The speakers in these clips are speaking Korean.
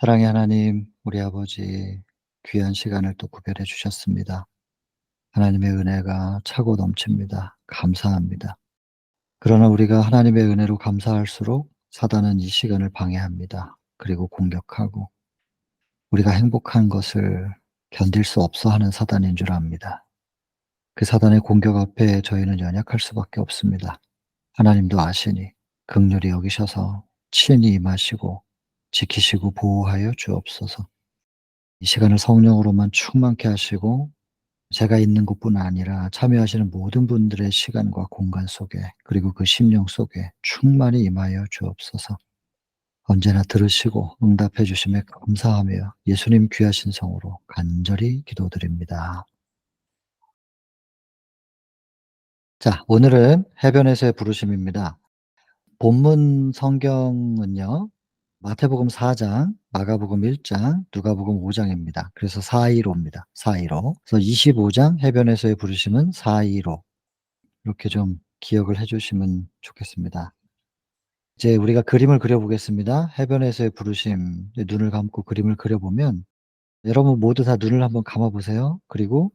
사랑의 하나님, 우리 아버지 귀한 시간을 또 구별해 주셨습니다. 하나님의 은혜가 차고 넘칩니다. 감사합니다. 그러나 우리가 하나님의 은혜로 감사할수록 사단은 이 시간을 방해합니다. 그리고 공격하고 우리가 행복한 것을 견딜 수 없어 하는 사단인 줄 압니다. 그 사단의 공격 앞에 저희는 연약할 수밖에 없습니다. 하나님도 아시니 긍휼히 여기셔서 친히 임하시고 지키시고 보호하여 주옵소서. 이 시간을 성령으로만 충만케 하시고 제가 있는 곳뿐 아니라 참여하시는 모든 분들의 시간과 공간 속에, 그리고 그 심령 속에 충만히 임하여 주옵소서. 언제나 들으시고 응답해 주심에 감사하며 예수님 귀하신 성으로 간절히 기도드립니다. 자, 오늘은 해변에서의 부르심입니다. 본문 성경은요, 마태복음 4 장, 마가복음 1 장, 누가복음 5 장입니다. 그래서 415입니다. 415. 그래서 25장 해변에서의 부르심은 415. 이렇게 좀 기억을 해 주시면 좋겠습니다. 이제 우리가 그림을 그려 보겠습니다. 해변에서의 부르심. 이제 눈을 감고 그림을 그려 보면 여러분 모두 다 눈을 한번 감아 보세요. 그리고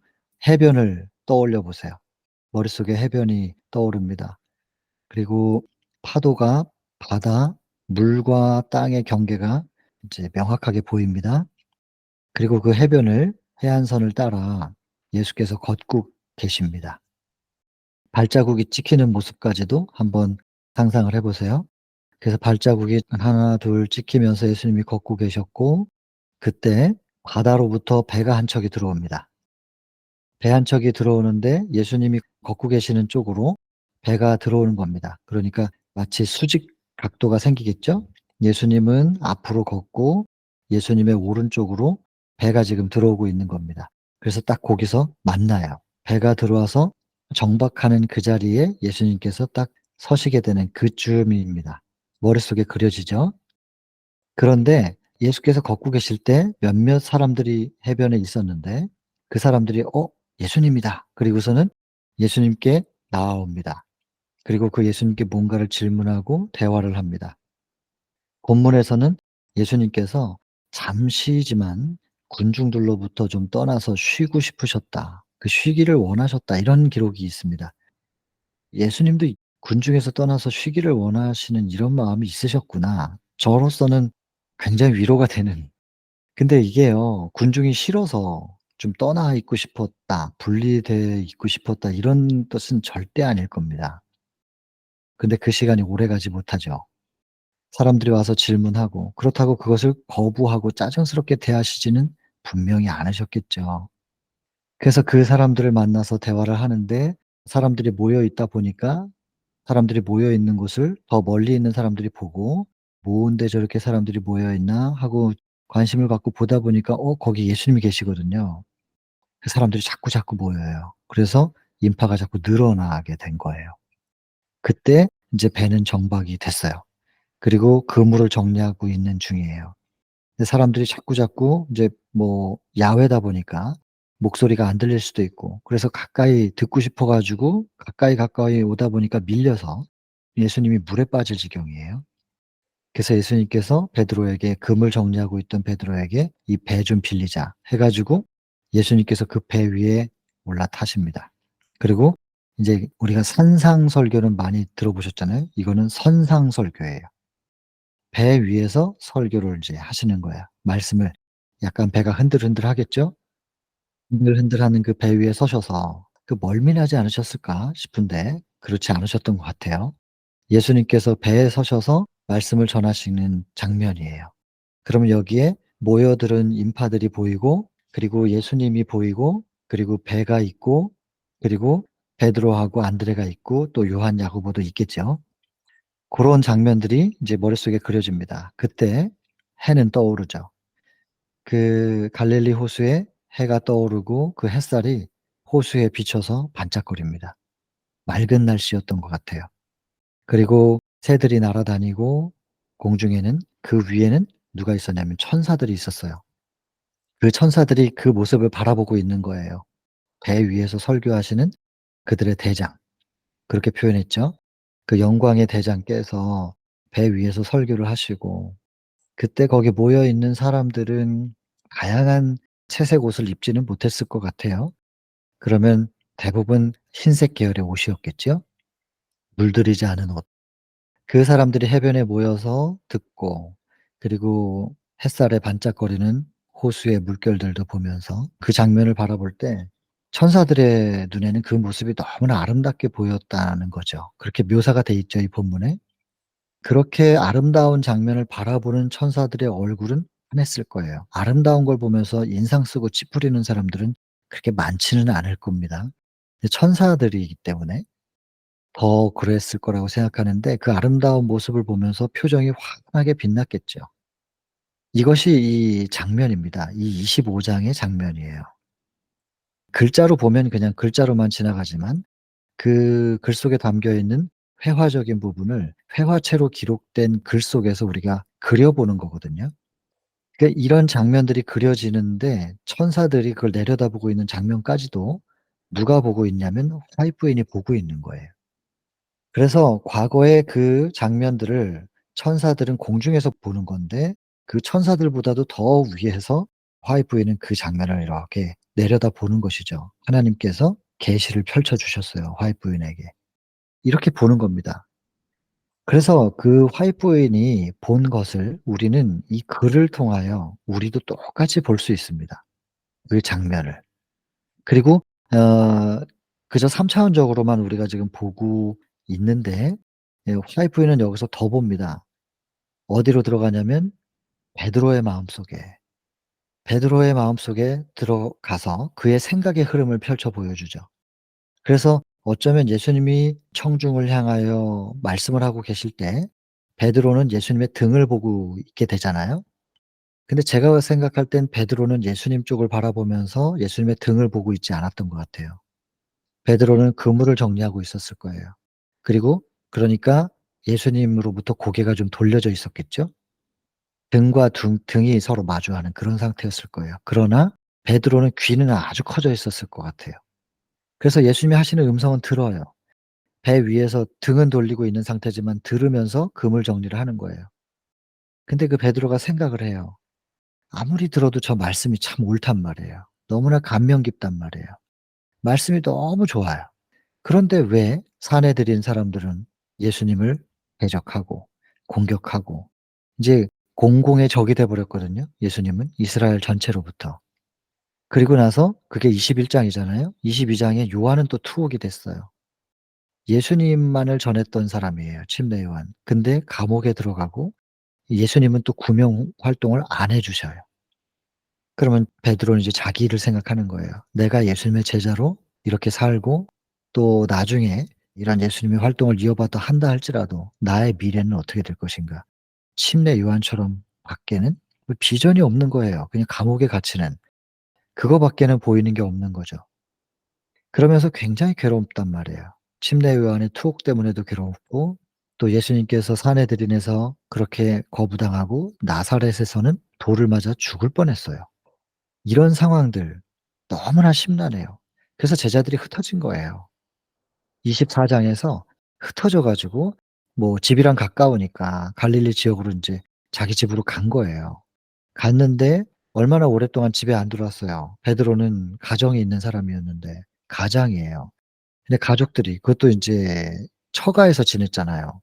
해변을 떠올려 보세요. 머릿속에 해변이 떠오릅니다. 그리고 파도가, 바다, 물과 땅의 경계가 이제 명확하게 보입니다. 그리고 그 해변을, 해안선을 따라 예수께서 걷고 계십니다. 발자국이 찍히는 모습까지도 한번 상상을 해 보세요. 그래서 발자국이 하나 둘 찍히면서 예수님이 걷고 계셨고, 그때 바다로부터 배가 한 척이 들어옵니다. 배 한 척이 들어오는데 예수님이 걷고 계시는 쪽으로 배가 들어오는 겁니다. 그러니까 마치 수직 각도가 생기겠죠? 예수님은 앞으로 걷고 예수님의 오른쪽으로 배가 지금 들어오고 있는 겁니다. 그래서 딱 거기서 만나요. 배가 들어와서 정박하는 그 자리에 예수님께서 딱 서시게 되는 그쯤입니다. 머릿속에 그려지죠? 그런데 예수께서 걷고 계실 때 몇몇 사람들이 해변에 있었는데, 그 사람들이 예수님이다.' 그리고서는 예수님께 나아옵니다. 그리고 그 예수님께 뭔가를 질문하고 대화를 합니다. 본문에서는 예수님께서 잠시지만 군중들로부터 좀 떠나서 쉬고 싶으셨다. 그 쉬기를 원하셨다. 이런 기록이 있습니다. 예수님도 이 '군중에서 떠나서 쉬기를 원하시는 이런 마음이 있으셨구나.' 저로서는 굉장히 위로가 되는, 근데 이게요, 군중이 싫어서 좀 떠나 있고 싶었다, 분리돼 있고 싶었다 이런 뜻은 절대 아닐 겁니다. 근데 그 시간이 오래가지 못하죠. 사람들이 와서 질문하고 그렇다고 그것을 거부하고 짜증스럽게 대하시지는 분명히 않으셨겠죠. 그래서 그 사람들을 만나서 대화를 하는데, 사람들이 모여 있다 보니까 사람들이 모여 있는 곳을 더 멀리 있는 사람들이 보고 '뭔데 저렇게 사람들이 모여 있나?' 하고 관심을 갖고 보다 보니까 거기 예수님이 계시거든요. 그 사람들이 자꾸자꾸 모여요. 그래서 인파가 자꾸 늘어나게 된 거예요. 그때 인제 배는 정박이 됐어요. 그리고 그물을 정리하고 있는 중이에요. 근데 사람들이 자꾸자꾸 인제 뭐 야외다 보니까 목소리가 안 들릴 수도 있고, 그래서 가까이 듣고 싶어 가지고 가까이 오다 보니까 밀려서 예수님이 물에 빠질 지경이에요. 그래서 예수님께서 베드로에게, 그물 정리하고 있던 베드로에게 "이 배 좀 빌리자." 해 가지고 예수님께서 그 배 위에 올라타십니다. 그리고 인제 우리가 산상설교는 많이 들어보셨잖아요. 이거는 선상설교예요. 배 위에서 설교를 이제 하시는 거예요. 말씀을, 약간 배가 흔들흔들하겠죠? 흔들흔들하는 그 배 위에 서셔서 그 멀미나지 않으셨을까 싶은데 그렇지 않으셨던 것 같아요. 예수님께서 배에 서셔서 말씀을 전하시는 장면이에요. 그러면 여기에 모여들은 인파들이 보이고, 그리고 예수님이 보이고, 그리고 배가 있고, 그리고 베드로하고 안드레가 있고 또 요한, 야고보도 있겠죠. 고런 장면들이 이제 머릿속에 그려집니다. 그때 해는 떠오르죠. 그 갈릴리 호수에 해가 떠오르고 그 햇살이 호수에 비쳐서 반짝거립니다. 맑은 날씨였던 것 같아요. 그리고 새들이 날아다니고, 공중에는, 그 위에는 누가 있었냐면 천사들이 있었어요. 그 천사들이 그 모습을 바라보고 있는 거예요. 배 위에서 설교하시는 그들의 대장, 그렇게 표현했죠. 그 영광의 대장께서 배 위에서 설교를 하시고 그때 거기 모여 있는 사람들은 다양한 채색 옷을 입지는 못했을 것 같아요. 그러면 대부분 흰색 계열의 옷이었겠죠? 물들이지 않은 옷. 그 사람들이 해변에 모여서 듣고, 그리고 햇살에 반짝거리는 호수의 물결들도 보면서 그 장면을 바라볼 때 천사들의 눈에는 그 모습이 너무나 아름답게 보였다는 거죠. 그렇게 묘사가 돼 있죠, 이 본문에. 그렇게 아름다운 장면을 바라보는 천사들의 얼굴은 환했을 거예요. 아름다운 걸 보면서 인상 쓰고 찌푸리는 사람들은 그렇게 많지는 않을 겁니다. 근데 천사들이기 때문에 더 그랬을 거라고 생각하는데, 그 아름다운 모습을 보면서 표정이 환하게 빛났겠죠. 이것이 이 장면입니다. 이 25 장의 장면이에요. 글자로 보면 그냥 글자로만 지나가지만 그 글 속에 담겨 있는 회화적인 부분을 회화체로 기록된 글 속에서 우리가 그려 보는 거거든요. 그러니까 이런 장면들이 그려지는데 천사들이 그걸 내려다보고 있는 장면까지도 누가 보고 있냐면 화이트인이 보고 있는 거예요. 그래서 과거의 그 장면들을 천사들은 공중에서 보는 건데, 그 천사들보다도 더 위에서 화이트인은 그 장면을 이렇게 내려다보는 것이죠. 하나님께서 계시를 펼쳐 주셨어요, 화이트인에게. 이렇게 보는 겁니다. 그래서 그 화이트인이 본 것을 우리는 이 글을 통하여 우리도 똑같이 볼 수 있습니다, 그 장면을. 그리고 어 그저 3 차원적으로만 우리가 지금 보고 있는데, 예, 화이프는 여기서 더 봅니다. 어디로 들어가냐면 베드로의 마음속에. 베드로의 마음속에 들어가서 그의 생각의 흐름을 펼쳐 보여주죠. 그래서 어쩌면 예수님이 청중을 향하여 말씀을 하고 계실 때 베드로는 예수님의 등을 보고 있게 되잖아요. 근데 제가 생각할 땐 베드로는 예수님 쪽을 바라보면서 예수님의 등을 보고 있지 않았던 것 같아요. 베드로는 그물을 정리하고 있었을 거예요. 그리고 그러니까 예수님으로부터 고개가 좀 돌려져 있었겠죠? 등과 등이 서로 마주하는 그런 상태였을 거예요. 그러나 베드로는 귀는 아주 커져 있었을 것 같아요. 그래서 예수님이 하시는 음성은 들어요. 배 위에서 등은 돌리고 있는 상태지만 들으면서 그물 정리를 하는 거예요. 근데 그 베드로가 생각을 해요. 아무리 들어도 저 말씀이 참 옳단 말이에요. 너무나 감명 깊단 말이에요. 말씀이 너무 좋아요. 그런데 왜 산에 들인 사람들은 예수님을 대적하고 공격하고, 인제 공공의 적이 돼 버렸거든요, 예수님은 이스라엘 전체로부터. 그리고 나서 그게 21 장이잖아요. 22 장에 요한은 또 투옥이 됐어요. 예수님만을 전했던 사람이에요, 침례 요한. 근데 감옥에 들어가고 예수님은 또 구명 활동을 안 해 주셔요. 그러면 베드로는 이제 자기 일을 생각하는 거예요. '내가 예수님의 제자로 이렇게 살고 또 나중에 이런 예수님의 활동을 이어받아 한다 할지라도 나의 미래는 어떻게 될 것인가.' 침례 요한처럼 밖에는 뭐 비전이 없는 거예요. 그냥 감옥에 갇히는 그거 밖에는 보이는 게 없는 거죠. 그러면서 굉장히 괴롭단 말이에요. 침례 요한의 투옥 때문에도 괴롭고, 또 예수님께서 산에 들인에서 그렇게 거부당하고 나사렛에서는 돌을 맞아 죽을 뻔했어요. 이런 상황들 너무나 심란해요. 그래서 제자들이 흩어진 거예요. 24 장에서 흩어져 가지고 뭐 집이랑 가까우니까 갈릴리 지역으로 인제 자기 집으로 간 거예요. 갔는데 얼마나 오랫동안 집에 안 들어왔어요. 베드로는 가정이 있는 사람이었는데, 가장이에요. 근데 가족들이, 그것도 인제 처가에서 지냈잖아요.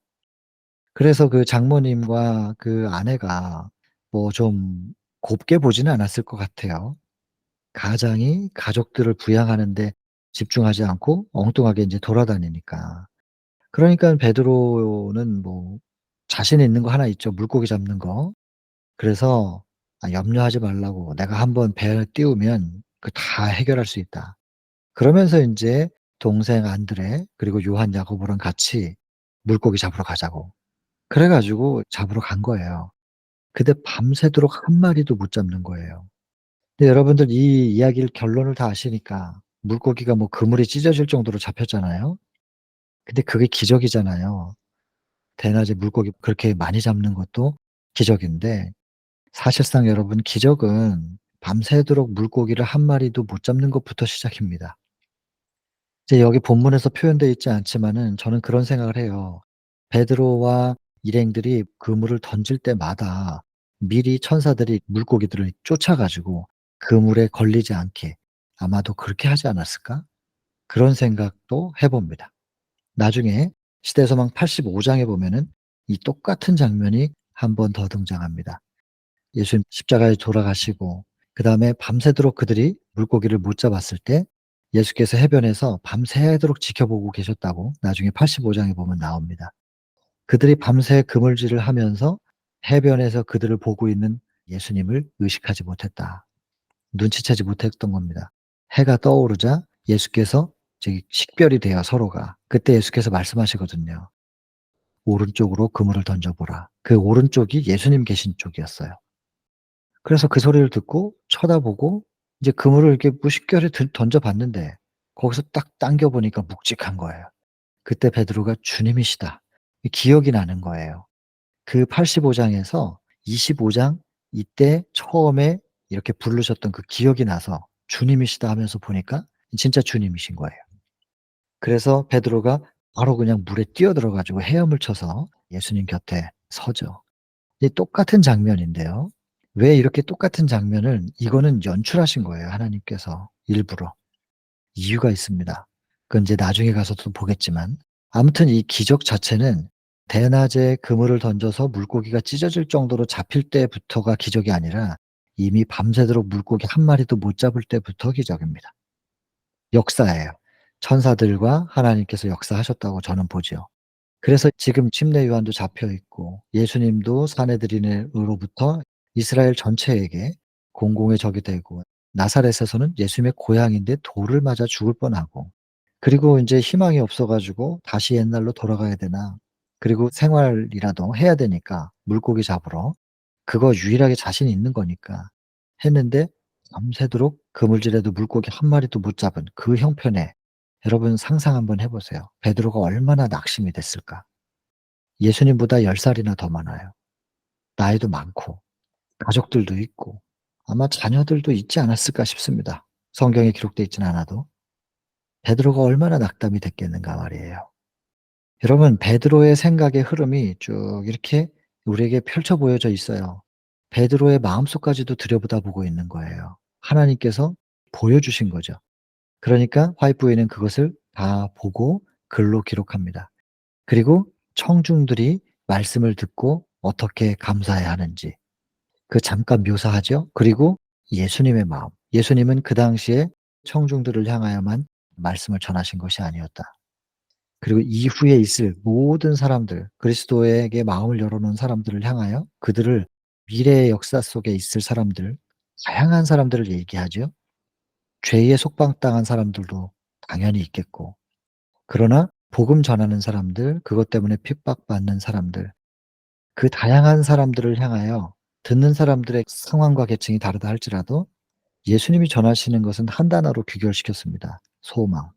그래서 그 장모님과 그 아내가 뭐 좀 곱게 보지는 않았을 것 같아요. 가장이 가족들을 부양하는 데 집중하지 않고 엉뚱하게 인제 돌아다니니까. 그러니깐 베드로는 뭐 자신 있는 거 하나 있죠. 물고기 잡는 거. 그래서 염려하지 말라고, "내가 한번 배를 띄우면 그 다 해결할 수 있다." 그러면서 인제 동생 안드레 그리고 요한, 야고보랑 같이 물고기 잡으러 가자고. 그래 가지고 잡으러 간 거예요. 근데 밤새도록 한 마리도 못 잡는 거예요. 근데 여러분들 이 이야기를 결론을 다 아시니까 물고기가 뭐 그물이 찢어질 정도로 잡혔잖아요. 근데 그게 기적이잖아요. 대낮에 물고기 그렇게 많이 잡는 것도 기적인데, 사실상 여러분 기적은 밤새도록 물고기를 한 마리도 못 잡는 것부터 시작입니다. 이제 여기 본문에서 표현되어 있지 않지만은 저는 그런 생각을 해요. 베드로와 일행들이 그물을 던질 때마다 미리 천사들이 물고기들을 쫓아 가지고 그물에 걸리지 않게 아마도 그렇게 하지 않았을까? 그런 생각도 해 봅니다. 나중에 시대소망 85 장에 보면은 이 똑같은 장면이 한 번 더 등장합니다. 예수님 십자가에 돌아가시고 그다음에 밤새도록 그들이 물고기를 못 잡았을 때 예수께서 해변에서 밤새도록 지켜보고 계셨다고 나중에 85 장에 보면 나옵니다. 그들이 밤새 그물질을 하면서 해변에서 그들을 보고 있는 예수님을 의식하지 못했다. 눈치채지 못했던 겁니다. 해가 떠오르자 예수께서 저기 식별이 돼요, 서로가. 그때 예수께서 말씀하시거든요. "오른쪽으로 그물을 던져 보라." 그 오른쪽이 예수님 계신 쪽이었어요. 그래서 그 소리를 듣고 쳐다보고 이제 그물을 이렇게 무식결에 던져 봤는데 거기서 딱 당겨 보니까 묵직한 거예요. 그때 베드로가 "주님이시다." 이 기억이 나는 거예요. 그 85 장에서 25장 이때 처음에 이렇게 부르셨던 그 기억이 나서 "주님이시다." 하면서 보니까 진짜 주님이신 거예요. 그래서 베드로가 바로 그냥 물에 뛰어들어 가지고 헤엄을 쳐서 예수님 곁에 서죠. 이 똑같은 장면인데요. 왜 이렇게 똑같은 장면을 이거는 연출하신 거예요, 하나님께서 일부러. 이유가 있습니다. 그건 이제 나중에 가서도 보겠지만 아무튼 이 기적 자체는 대낮에 그물을 던져서 물고기가 찢어질 정도로 잡힐 때부터가 기적이 아니라 이미 밤새도록 물고기 한 마리도 못 잡을 때부터 기적입니다. 역사예요. 천사들과 하나님께서 역사하셨다고 저는 보지요. 그래서 지금 침례 요한도 잡혀 있고 예수님도 사내들인으로부터 이스라엘 전체에게 공공의 적이 되고 나사렛에서는 예수님의 고향인데 돌을 맞아 죽을 뻔하고 그리고 인제 희망이 없어 가지고 '다시 옛날로 돌아가야 되나.' 그리고 생활이라도 해야 되니까 물고기 잡으러 그거 유일하게 자신이 있는 거니까 했는데 밤새도록 그물질에도 물고기 한 마리도 못 잡은 그 형편에 여러분 상상 한번 해 보세요. 베드로가 얼마나 낙심이 됐을까? 예수님보다 10 살이나 더 많아요. 나이도 많고 가족들도 있고 아마 자녀들도 있지 않았을까 싶습니다. 성경에 기록되어 있지는 않아도. 베드로가 얼마나 낙담이 됐겠는가 말이에요. 여러분 베드로의 생각의 흐름이 쭉 이렇게 우리에게 펼쳐 보여져 있어요. 베드로의 마음속까지도 들여다보고 있는 거예요. 하나님께서 보여주신 거죠. 그러니까 화이트보이는 그것을 다 보고 글로 기록합니다. 그리고 청중들이 말씀을 듣고 어떻게 감사해야 하는지 그 잠깐 묘사하죠. 그리고 예수님의 마음. 예수님은 그 당시에 청중들을 향하여만 말씀을 전하신 것이 아니었다. 그리고 이후에 있을 모든 사람들, 그리스도에게 마음을 열어 놓은 사람들을 향하여 그들을 미래의 역사 속에 있을 사람들, 다양한 사람들을 얘기하죠. 죄에 속박당한 사람들도 당연히 있겠고 그러나 복음 전하는 사람들, 그것 때문에 핍박받는 사람들, 그 다양한 사람들을 향하여 듣는 사람들의 상황과 계층이 다르다 할지라도 예수님이 전하시는 것은 한 단어로 귀결시켰습니다. 소망.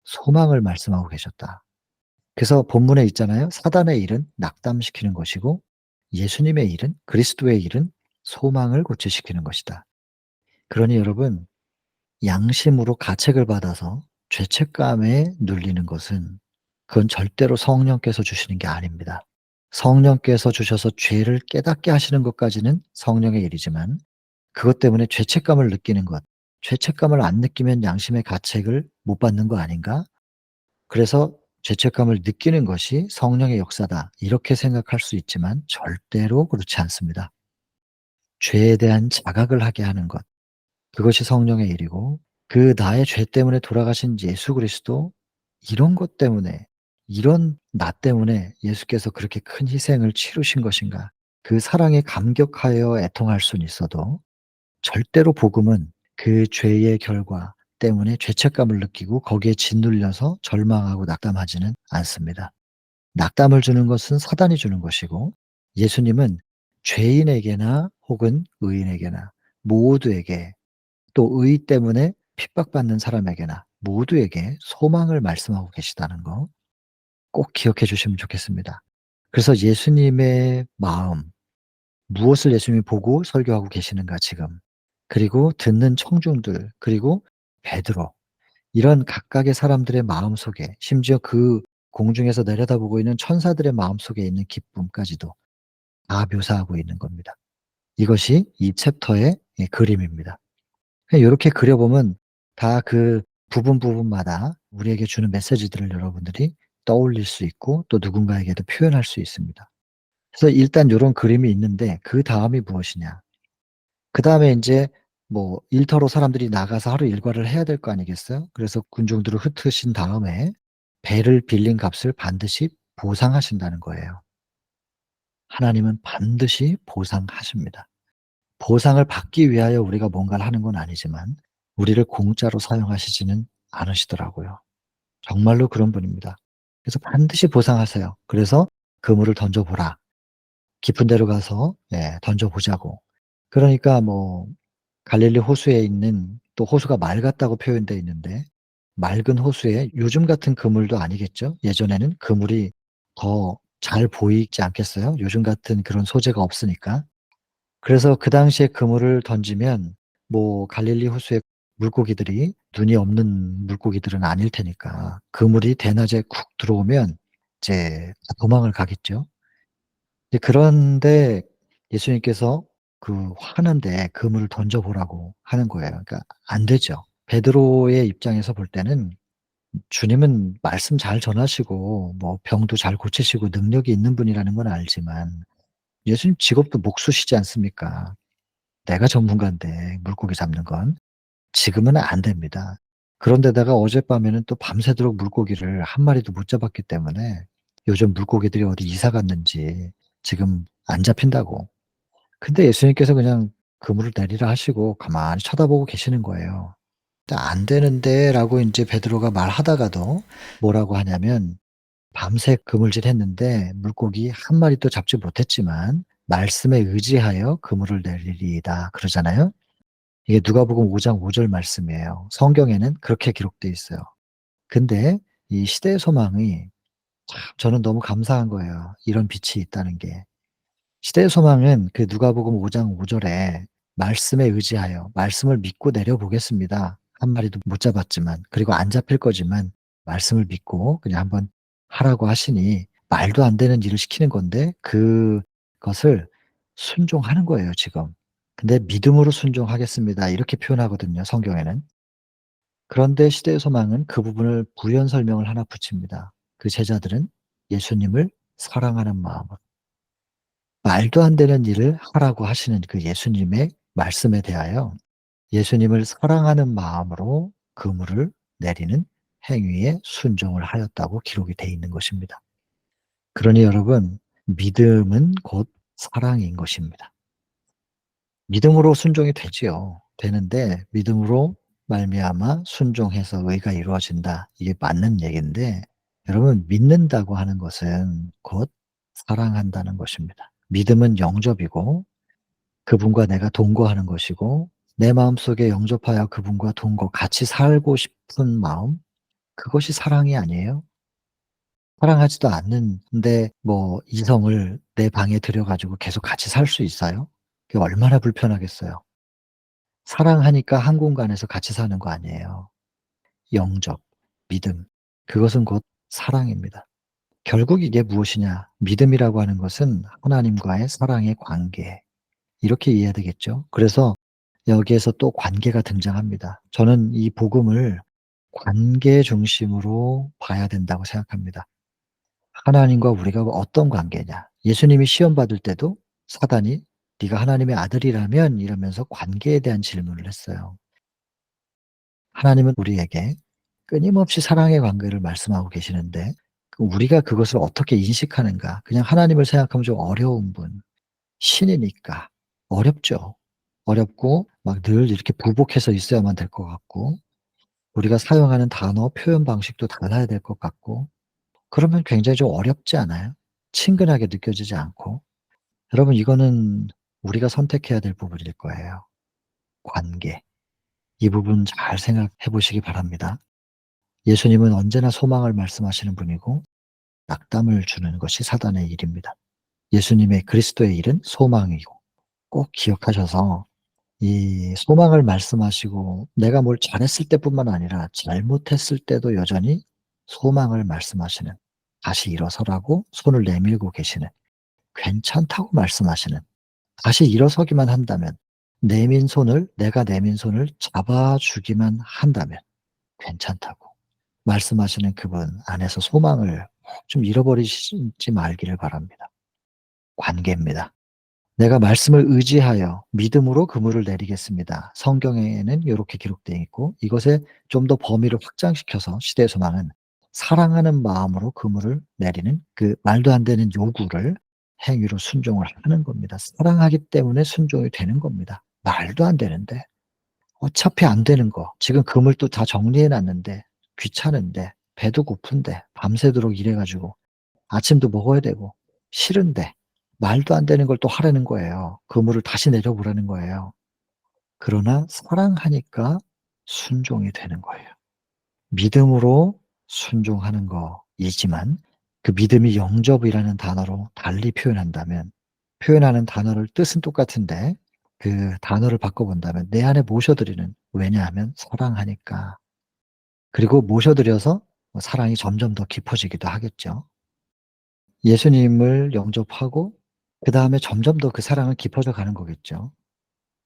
소망을 말씀하고 계셨다. 그래서 본문에 있잖아요. 사단의 일은 낙담시키는 것이고 예수님의 일은 그리스도의 일은 소망을 고취시키는 것이다. 그러니 여러분 양심으로 가책을 받아서 죄책감에 눌리는 것은 그건 절대로 성령께서 주시는 게 아닙니다. 성령께서 주셔서 죄를 깨닫게 하시는 것까지는 성령의 일이지만 그것 때문에 죄책감을 느끼는 것, 죄책감을 안 느끼면 양심의 가책을 못 받는 거 아닌가? 그래서 죄책감을 느끼는 것이 성령의 역사다. 이렇게 생각할 수 있지만 절대로 그렇지 않습니다. 죄에 대한 자각을 하게 하는 것. 그것이 성령의 일이고 그 나의 죄 때문에 돌아가신 예수 그리스도 이런 것 때문에 이런 나 때문에 예수께서 그렇게 큰 희생을 치르신 것인가. 그 사랑에 감격하여 애통할 수는 있어도 절대로 복음은 그 죄의 결과 때문에 죄책감을 느끼고 거기에 짓눌려서 절망하고 낙담하지는 않습니다. 낙담을 주는 것은 사단이 주는 것이고 예수님은 죄인에게나 혹은 의인에게나 모두에게 또 의 때문에 핍박받는 사람에게나 모두에게 소망을 말씀하고 계시다는 거 꼭 기억해 주시면 좋겠습니다. 그래서 예수님의 마음, 무엇을 예수님이 보고 설교하고 계시는가 지금. 그리고 듣는 청중들 그리고 베드로 이런 각각의 사람들의 마음속에 심지어 그 공중에서 내려다보고 있는 천사들의 마음속에 있는 기쁨까지도 다 묘사하고 있는 겁니다. 이것이 이 챕터의 그림입니다. 요렇게 그려 보면 다 그 부분마다 우리에게 주는 메시지들을 여러분들이 떠올릴 수 있고 또 누군가에게도 표현할 수 있습니다. 그래서 일단 요런 그림이 있는데 그다음이 무엇이냐. 그다음에 인제 뭐 일터로 사람들이 나가서 하루 일과를 해야 될 거 아니겠어요? 그래서 군중들을 흩으신 다음에 배를 빌린 값을 반드시 보상하신다는 거예요. 하나님은 반드시 보상하십니다. 보상을 받기 위하여 우리가 뭔가를 하는 건 아니지만 우리를 공짜로 사용하시지는 않으시더라고요. 정말로 그런 분입니다. 그래서 반드시 보상하세요. 그래서 그물을 던져 보라. 깊은 데로 가서 던져 보자고. 그러니까 뭐 갈릴리 호수에 있는 또 호수가 맑았다고 표현되어 있는데 맑은 호수에 요즘 같은 그물도 아니겠죠. 예전에는 그물이 더 잘 보이지 않겠어요? 요즘 같은 그런 소재가 없으니까. 그래서 그 당시에 그물을 던지면 뭐 갈릴리 호수에 물고기들이 눈이 없는 물고기들은 아닐 테니까 그물이 대낮에 쿡 들어오면 이제 다 도망을 가겠죠. 이제 그런데 예수님께서 그 화난데 그물을 던져 보라고 하는 거예요. 그러니까 안 되죠. 베드로의 입장에서 볼 때는 주님은 말씀 잘 전하시고 뭐 병도 잘 고치시고 능력이 있는 분이라는 건 알지만 예수님 직업도 목수시지 않습니까? 내가 전문가인데 물고기 잡는 건 지금은 안 됩니다. 그런데다가 어젯밤에는 또 밤새도록 물고기를 한 마리도 못 잡았기 때문에 요즘 물고기들이 어디 이사 갔는지 지금 안 잡힌다고. 근데 예수님께서 그냥 그물을 내리라 하시고 가만히 쳐다보고 계시는 거예요. "안 되는데."라고 인제 베드로가 말하다가도 뭐라고 하냐면 "밤새 그물질했는데 물고기 한 마리도 잡지 못했지만 말씀에 의지하여 그물을 내리리이다." 그러잖아요. 이게 누가복음 5장 5절 말씀이에요. 성경에는 그렇게 기록돼 있어요. 근데 이 시대의 소망이 참 저는 너무 감사한 거예요, 이런 빛이 있다는 게. 시대의 소망은 그 누가복음 5장 5 절에 말씀에 의지하여 말씀을 믿고 내려 보겠습니다. 한 마리도 못 잡았지만 그리고 안 잡힐 거지만 말씀을 믿고 그냥 한번 하라고 하시니 말도 안 되는 일을 시키는 건데 그것을 순종하는 거예요 지금. 근데 "믿음으로 순종하겠습니다." 이렇게 표현하거든요 성경에는. 그런데 시대의 소망은 그 부분을 부연 설명을 하나 붙입니다. 그 제자들은 예수님을 사랑하는 마음으로 말도 안 되는 일을 하라고 하시는 그 예수님의 말씀에 대하여 예수님을 사랑하는 마음으로 그물을 내리는 행위에 순종을 하였다고 기록이 돼 있는 것입니다. 그러니 여러분 믿음은 곧 사랑인 것입니다. 믿음으로 순종이 되지요. 되는데 믿음으로 말미암아 순종해서 의가 이루어진다. 이게 맞는 얘기인데 여러분 믿는다고 하는 것은 곧 사랑한다는 것입니다. 믿음은 영접이고 그분과 내가 동거하는 것이고 내 마음속에 영접하여 그분과 동거 같이 살고 싶은 마음 그것이 사랑이 아니에요? 사랑하지도 않는데 뭐 이성을 내 방에 들여 가지고 계속 같이 살 수 있어요? 그게 얼마나 불편하겠어요. 사랑하니까 한 공간에서 같이 사는 거 아니에요. 영접, 믿음 그것은 곧 사랑입니다. 결국 이게 무엇이냐? 믿음이라고 하는 것은 하나님과의 사랑의 관계 이렇게 이해해야 되겠죠. 그래서 여기에서 또 관계가 등장합니다. 저는 이 복음을 관계 중심으로 봐야 된다고 생각합니다. 하나님과 우리가 어떤 관계냐. 예수님이 시험 받을 때도 사단이 "네가 하나님의 아들이라면" 이러면서 관계에 대한 질문을 했어요. 하나님은 우리에게 끊임없이 사랑의 관계를 말씀하고 계시는데 우리가 그것을 어떻게 인식하는가. 그냥 하나님을 생각하면 좀 어려운 분. 신이니까 어렵죠. 어렵고 막 늘 이렇게 부복해서 있어야만 될 것 같고 우리가 사용하는 단어, 표현 방식도 달라야 될 것 같고 그러면 굉장히 좀 어렵지 않아요? 친근하게 느껴지지 않고. 여러분 이거는 우리가 선택해야 될 부분일 거예요. 관계. 이 부분 잘 생각해 보시기 바랍니다. 예수님은 언제나 소망을 말씀하시는 분이고 낙담을 주는 것이 사단의 일입니다. 예수님의 그리스도의 일은 소망이고 꼭 기억하셔서 이 소망을 말씀하시고 내가 뭘 잘했을 때뿐만 아니라 잘못했을 때도 여전히 소망을 말씀하시는 다시 일어서라고 손을 내밀고 계시는 괜찮다고 말씀하시는 다시 일어서기만 한다면, 내가 내민 손을 잡아주기만 한다면 괜찮다고 말씀하시는 그분 안에서 소망을 좀 잃어버리지 말기를 바랍니다. 관계입니다. 내가 말씀을 의지하여 믿음으로 그물을 내리겠습니다. 성경에는 이렇게 기록되어 있고, 이것에 좀 더 범위를 확장시켜서 시대 소망은 사랑하는 마음으로 그물을 내리는 그 말도 안 되는 요구를 행위로 순종을 하는 겁니다. 사랑하기 때문에 순종이 되는 겁니다. 말도 안 되는데, 어차피 안 되는 거, 지금 그물도 다 정리해 놨는데, 귀찮은데, 배도 고픈데, 밤새도록 일해가지고, 아침도 먹어야 되고, 싫은데, 말도 안 되는 걸 또 하라는 거예요. 그물을 다시 내려보라는 거예요. 그러나 사랑하니까 순종이 되는 거예요. 믿음으로 순종하는 거이지만, 그 믿음이 영접이라는 단어로 달리 표현한다면, 표현하는 단어를 뜻은 똑같은데 그 단어를 바꿔본다면 내 안에 모셔드리는, 왜냐하면 사랑하니까. 그리고 모셔드려서 사랑이 점점 더 깊어지기도 하겠죠. 예수님을 영접하고 그 다음에 점점 더 그 사랑은 깊어져 가는 거겠죠.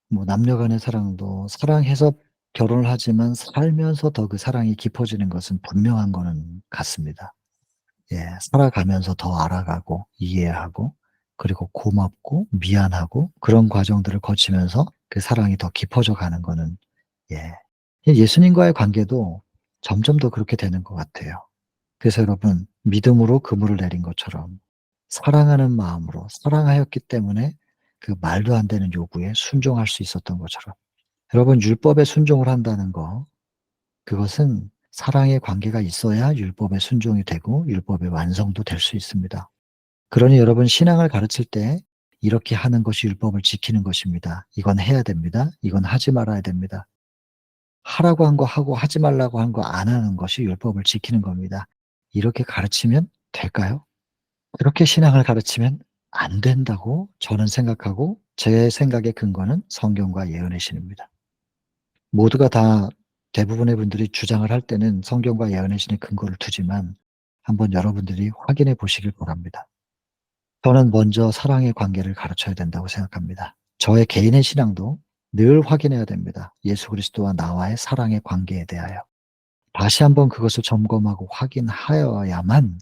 뭐 남녀 간의 사랑도 사랑해서 결혼을 하지만 살면서 더 그 사랑이 깊어지는 것은 분명한 거는 같습니다. 예, 살아가면서 더 알아가고 이해하고 그리고 고맙고 미안하고 그런 과정들을 거치면서 그 사랑이 더 깊어져 가는 거는, 예, 예수님과의 관계도 점점 더 그렇게 되는 것 같아요. 그래서 여러분, 믿음으로 그물을 내린 것처럼 사랑하는 마음으로 사랑하였기 때문에 그 말도 안 되는 요구에 순종할 수 있었던 것처럼, 여러분, 율법에 순종을 한다는 거, 그것은 사랑의 관계가 있어야 율법에 순종이 되고 율법의 완성도 될 수 있습니다. 그러니 여러분, 신앙을 가르칠 때 이렇게 하는 것이 율법을 지키는 것입니다. 이건 해야 됩니다. 이건 하지 말아야 됩니다. 하라고 한 거 하고 하지 말라고 한 거 안 하는 것이 율법을 지키는 겁니다. 이렇게 가르치면 될까요? 그렇게 신앙을 가르치면 안 된다고 저는 생각하고, 제 생각의 근거는 성경과 예언의 신입니다. 모두가 다, 대부분의 분들이 주장을 할 때는 성경과 예언의 신의 근거를 두지만 한번 여러분들이 확인해 보시길 바랍니다. 저는 먼저 사랑의 관계를 가르쳐야 된다고 생각합니다. 저의 개인의 신앙도 늘 확인해야 됩니다. 예수 그리스도와 나와의 사랑의 관계에 대하여. 다시 한번 그것을 점검하고 확인하여야만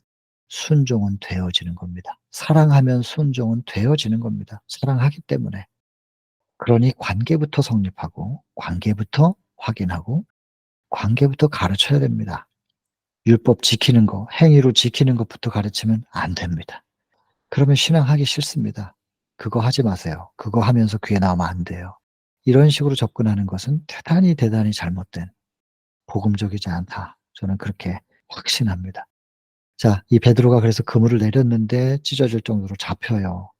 순종은 되어지는 겁니다. 사랑하면 순종은 되어지는 겁니다. 사랑하기 때문에. 그러니 관계부터 성립하고 관계부터 확인하고 관계부터 가르쳐야 됩니다. 율법 지키는 거, 행위로 지키는 것부터 가르치면 안 됩니다. 그러면 신앙하기 싫습니다. 그거 하지 마세요. 그거 하면서 교회 나오면 안 돼요. 이런 식으로 접근하는 것은 대단히 잘못된, 복음적이지 않다. 저는 그렇게 확신합니다. 자, 이 베드로가 그래서 그물을 내렸는데 찢어질 정도로 잡혀요.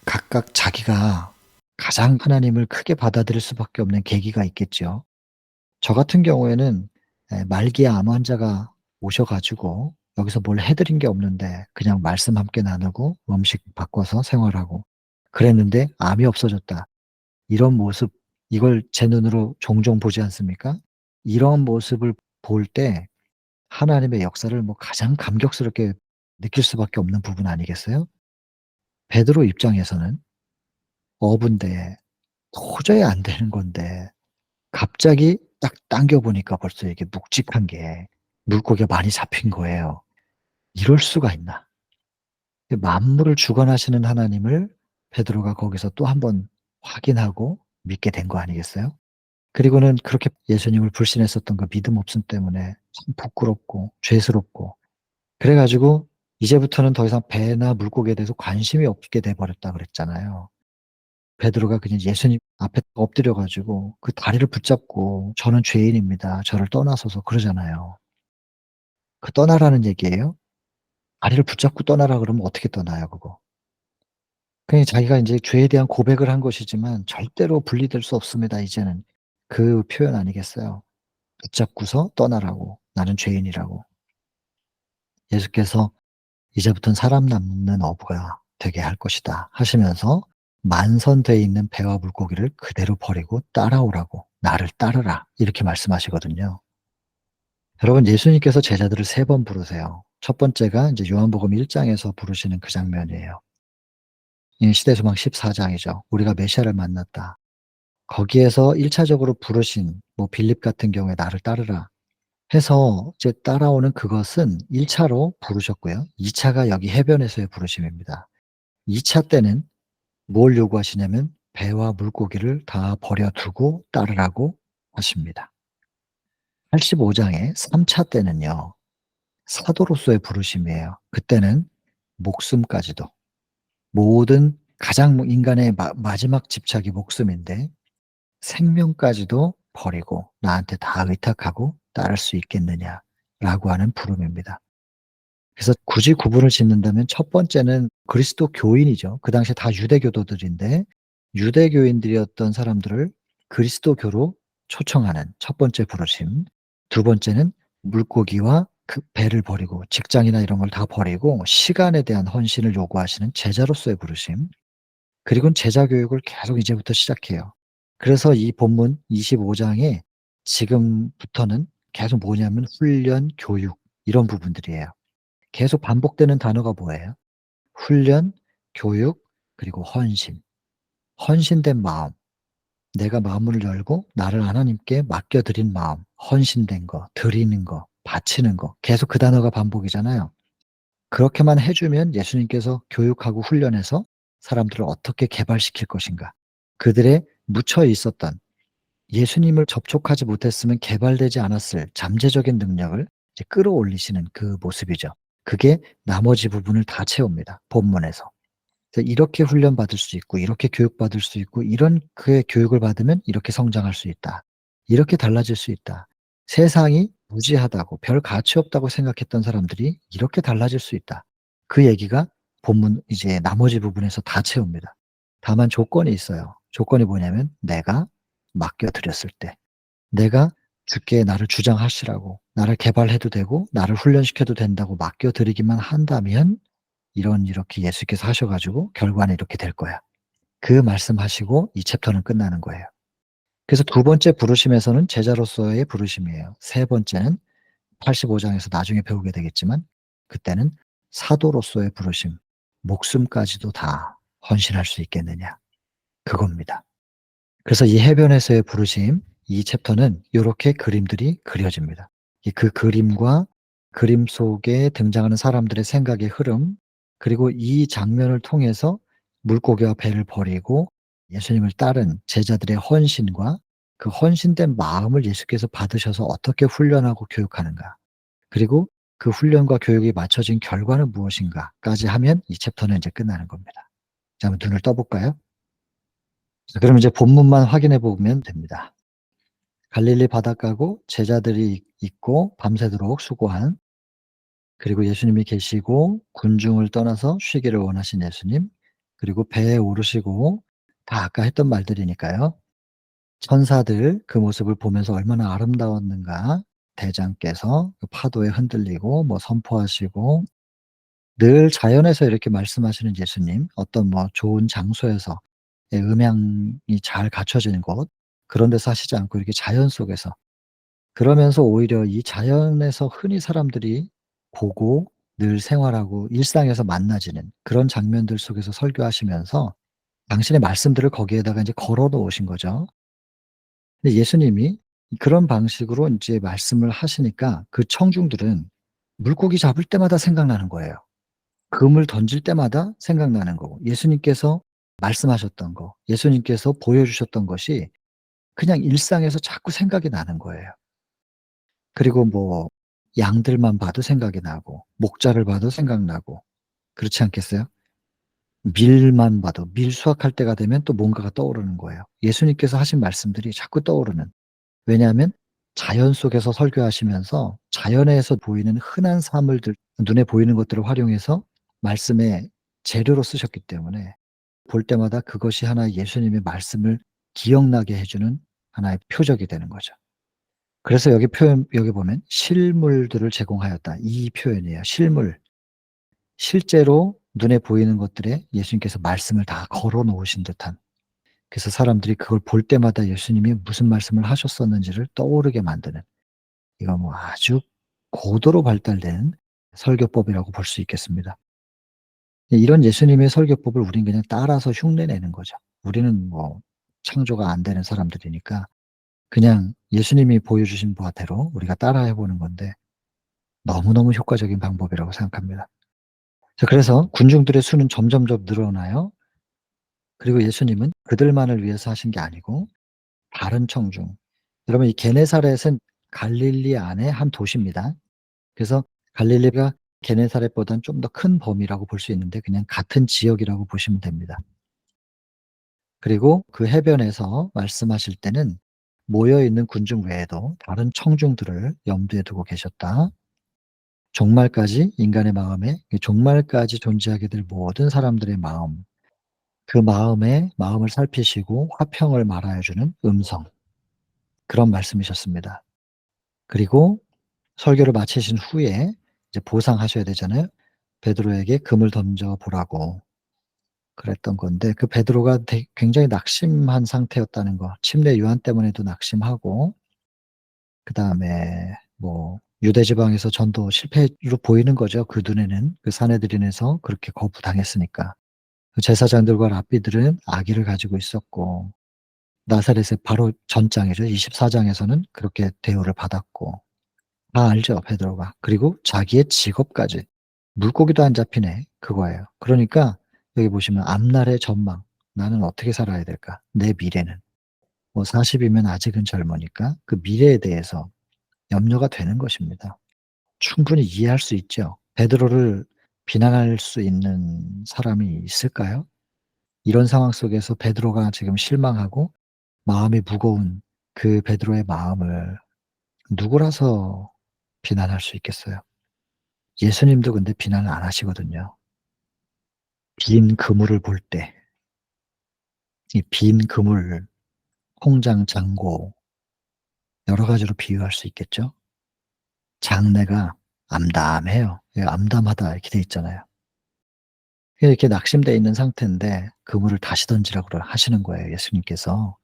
각각 자기가 가장 하나님을 크게 받아들일 수밖에 없는 계기가 있겠죠. 저 같은 경우에는 말기에 암 환자가 오셔가지고 여기서 뭘 해드린 게 없는데 그냥 말씀 함께 나누고 음식 바꿔서 생활하고 그랬는데 암이 없어졌다. 이런 모습, 이걸 제 눈으로 종종 보지 않습니까? 이런 모습을 볼 때 하나님의 역사를 뭐 가장 감격스럽게 느낄 수밖에 없는 부분 아니겠어요? 베드로 입장에서는 어부인데 도저히 안 되는 건데 갑자기 딱 당겨 보니까 벌써 이게 묵직한 게 물고기가 많이 잡힌 거예요. 이럴 수가 있나? 만물을 주관하시는 하나님을 베드로가 거기서 또 한 번 확인하고 믿게 된 거 아니겠어요? 그리고는 그렇게 예수님을 불신했었던 그 믿음 없음 때문에 참 부끄럽고 죄스럽고, 그래 가지고 이제부터는 더 이상 배나 물고기에 대해서 관심이 없게 돼 버렸다 그랬잖아요. 베드로가 그냥 예수님 앞에 엎드려 가지고 그 다리를 붙잡고 "저는 죄인입니다. 저를 떠나소서." 그러잖아요. 그 떠나라는 얘기예요? 다리를 붙잡고 떠나라 그러면 어떻게 떠나요 그거? 그냥 자기가 인제 죄에 대한 고백을 한 것이지만 절대로 분리될 수 없습니다 이제는. 그 표현 아니겠어요? 붙잡고서 떠나라고. 나는 죄인이라고. 예수께서 "이제부터는 사람 낚는 어부가 되게 할 것이다." 하시면서 만선되어 있는 배와 물고기를 그대로 버리고 따라오라고, "나를 따르라." 이렇게 말씀하시거든요. 여러분, 예수님께서 제자들을 3번 부르세요. 첫 번째가 인제 요한복음 1 장에서 부르시는 그 장면이에요. 이 시대소망 14장이죠. 우리가 메시아를 만났다. 거기에서 1 차적으로 부르신 뭐 빌립 같은 경우에 "나를 따르라." 해서 이제 따라오는 그것은 1 차로 부르셨고요. 2 차가 여기 해변에서의 부르심입니다. 2차 때는 뭘 요구하시냐면 배와 물고기를 다 버려 두고 따르라고 하십니다. 85 장의 3차 때는요. 사도로서의 부르심이에요. 그때는 목숨까지도 모든 가장 인간의 마지막 집착이 목숨인데 생명까지도 버리고 나한테 다 의탁하고 따를 수 있겠느냐라고 하는 부름입니다. 그래서 굳이 구분을 짓는다면 첫 번째는 그리스도 교인이죠. 그 당시에 다 유대교도들인데 유대교인들이었던 사람들을 그리스도교로 초청하는 첫 번째 부르심. 두 번째는 물고기와 그 배를 버리고 직장이나 이런 걸 다 버리고 시간에 대한 헌신을 요구하시는 제자로서의 부르심. 그리고는 제자 교육을 계속 이제부터 시작해요. 그래서 이 본문 25 장에 지금부터는 계속 뭐냐면 훈련, 교육 이런 부분들이에요. 계속 반복되는 단어가 뭐예요? 훈련, 교육, 그리고 헌신. 헌신된 마음. 내가 마음을 열고 나를 하나님께 맡겨 드린 마음, 헌신된 거, 드리는 거, 바치는 거. 계속 그 단어가 반복이잖아요. 그렇게만 해 주면 예수님께서 교육하고 훈련해서 사람들을 어떻게 개발시킬 것인가. 그들의 묻혀 있었던 예수님을 접촉하지 못했으면 개발되지 않았을 잠재적인 능력을 이제 끌어올리시는 그 모습이죠. 그게 나머지 부분을 다 채웁니다, 본문에서. 그래서 이렇게 훈련받을 수 있고 이렇게 교육받을 수 있고 이런 그의 교육을 받으면 이렇게 성장할 수 있다. 이렇게 달라질 수 있다. 세상이 무지하다고 별 가치 없다고 생각했던 사람들이 이렇게 달라질 수 있다. 그 얘기가 본문 이제 나머지 부분에서 다 채웁니다. 다만 조건이 있어요. 조건이 뭐냐면 내가 맡겨 드렸을 때 내가 주께 나를 주장하시라고 나를 개발해도 되고 나를 훈련시켜도 된다고 맡겨 드리기만 한다면 이렇게 예수께서 하셔 가지고 결과는 이렇게 될 거야. 그 말씀하시고 이 챕터는 끝나는 거예요. 그래서 두 번째 부르심에서는 제자로서의 부르심이에요. 세 번째는 85 장에서 나중에 배우게 되겠지만 그때는 사도로서의 부르심. 목숨까지도 다 헌신할 수 있겠느냐 그겁니다. 그래서 이 해변에서의 부르심 이 챕터는 요렇게 그림들이 그려집니다. 그 그림과 그림 속에 등장하는 사람들의 생각의 흐름 그리고 이 장면을 통해서 물고기와 배를 버리고 예수님을 따른 제자들의 헌신과 그 헌신된 마음을 예수께서 받으셔서 어떻게 훈련하고 교육하는가 그리고 그 훈련과 교육이 맞춰진 결과는 무엇인가까지 하면 이 챕터는 이제 끝나는 겁니다. 자 한번 눈을 떠 볼까요? 자 그럼 이제 본문만 확인해 보면 됩니다. 갈릴리 바닷가고 제자들이 있고 밤새도록 수고한 그리고 예수님이 계시고 군중을 떠나서 쉬기를 원하신 예수님 그리고 배에 오르시고 다 아까 했던 말들이니까요. 천사들 그 모습을 보면서 얼마나 아름다웠는가. 대장께서 그 파도에 흔들리고 뭐 선포하시고 늘 자연에서 이렇게 말씀하시는 예수님 어떤 뭐 좋은 장소에서 음향이 잘 갖춰지는 곳 그런 데서 하시지 않고 이렇게 자연 속에서 그러면서 오히려 이 자연에서 흔히 사람들이 보고 늘 생활하고 일상에서 만나지는 그런 장면들 속에서 설교하시면서 당신의 말씀들을 거기에다가 인제 걸어 놓으신 거죠. 근데 예수님이 그런 방식으로 인제 말씀을 하시니까 그 청중들은 물고기 잡을 때마다 생각나는 거예요. 금을 던질 때마다 생각나는 거고 예수님께서 말씀하셨던 거, 예수님께서 보여주셨던 것이 그냥 일상에서 자꾸 생각이 나는 거예요. 그리고 뭐 양들만 봐도 생각이 나고 목자를 봐도 생각나고 그렇지 않겠어요? 밀만 봐도 밀 수확할 때가 되면 또 뭔가가 떠오르는 거예요. 예수님께서 하신 말씀들이 자꾸 떠오르는. 왜냐하면 자연 속에서 설교하시면서 자연에서 보이는 흔한 사물들 눈에 보이는 것들을 활용해서 말씀의 재료로 쓰셨기 때문에 볼 때마다 그것이 하나의 예수님의 말씀을 기억나게 해 주는 하나의 표적이 되는 거죠. 그래서 여기 표현 여기 보면 실물들을 제공하였다. 이 표현이에요. 실물. 실제로 눈에 보이는 것들에 예수님께서 말씀을 다 걸어 놓으신 듯한 그래서 사람들이 그걸 볼 때마다 예수님이 무슨 말씀을 하셨었는지를 떠오르게 만드는 이거 뭐 아주 고도로 발달된 설교법이라고 볼 수 있겠습니다. 이런 예수님의 설교법을 우린 그냥 따라서 흉내 내는 거죠. 우리는 뭐 창조가 안 되는 사람들이니까 그냥 예수님이 보여주신 바대로 우리가 따라해 보는 건데 너무너무 효과적인 방법이라고 생각합니다. 자, 그래서 군중들의 수는 점점점 늘어나요. 그리고 예수님은 그들만을 위해서 하신 게 아니고 다른 청중, 여러분 이 게네사렛은 갈릴리 안의 한 도시입니다. 그래서 갈릴리가 게네사렛보다는 좀 더 큰 범위라고 볼 수 있는데 그냥 같은 지역이라고 보시면 됩니다. 그리고 그 해변에서 말씀하실 때는 모여 있는 군중 외에도 다른 청중들을 염두에 두고 계셨다. 종말까지 인간의 마음에 종말까지 존재하게 될 모든 사람들의 마음, 그 마음의 마음을 살피시고 화평을 말하여 주는 음성, 그런 말씀이셨습니다. 그리고 설교를 마치신 후에 이제 보상하셔야 되잖아요. 베드로에게 금을 던져 보라고 그랬던 건데 그 베드로가 굉장히 낙심한 상태였다는 거. 침례 요한 때문에도 낙심하고 그다음에 뭐 유대 지방에서 전도 실패로 보이는 거죠. 그 눈에는. 그 사내들인에서 그렇게 거부당했으니까. 그 제사장들과 랍비들은 악의를 가지고 있었고 나사렛의 바로 전장이죠. 24장에서는 그렇게 대우를 받았고 다 알죠, 베드로가. 그리고 자기의 직업까지. 물고기도 안 잡히네. 그거예요. 그러니까 여기 보시면 앞날의 전망. '나는 어떻게 살아야 될까? 내 미래는.' 뭐 40 이면 아직은 젊으니까 그 미래에 대해서 염려가 되는 것입니다. 충분히 이해할 수 있죠. 베드로를 비난할 수 있는 사람이 있을까요? 이런 상황 속에서 베드로가 지금 실망하고 마음이 무거운 그 베드로의 마음을 누구라서 비난할 수 있겠어요? 예수님도 근데 비난을 안 하시거든요. 빈 그물을 볼 때 이 빈 그물, 통장 잔고 여러 가지로 비유할 수 있겠죠. 장내가 암담해요. 예, 암담하다 이렇게 돼 있잖아요. 이렇게 낙심돼 있는 상태인데 그물을 다시 던지라고 하시는 거예요, 예수님께서.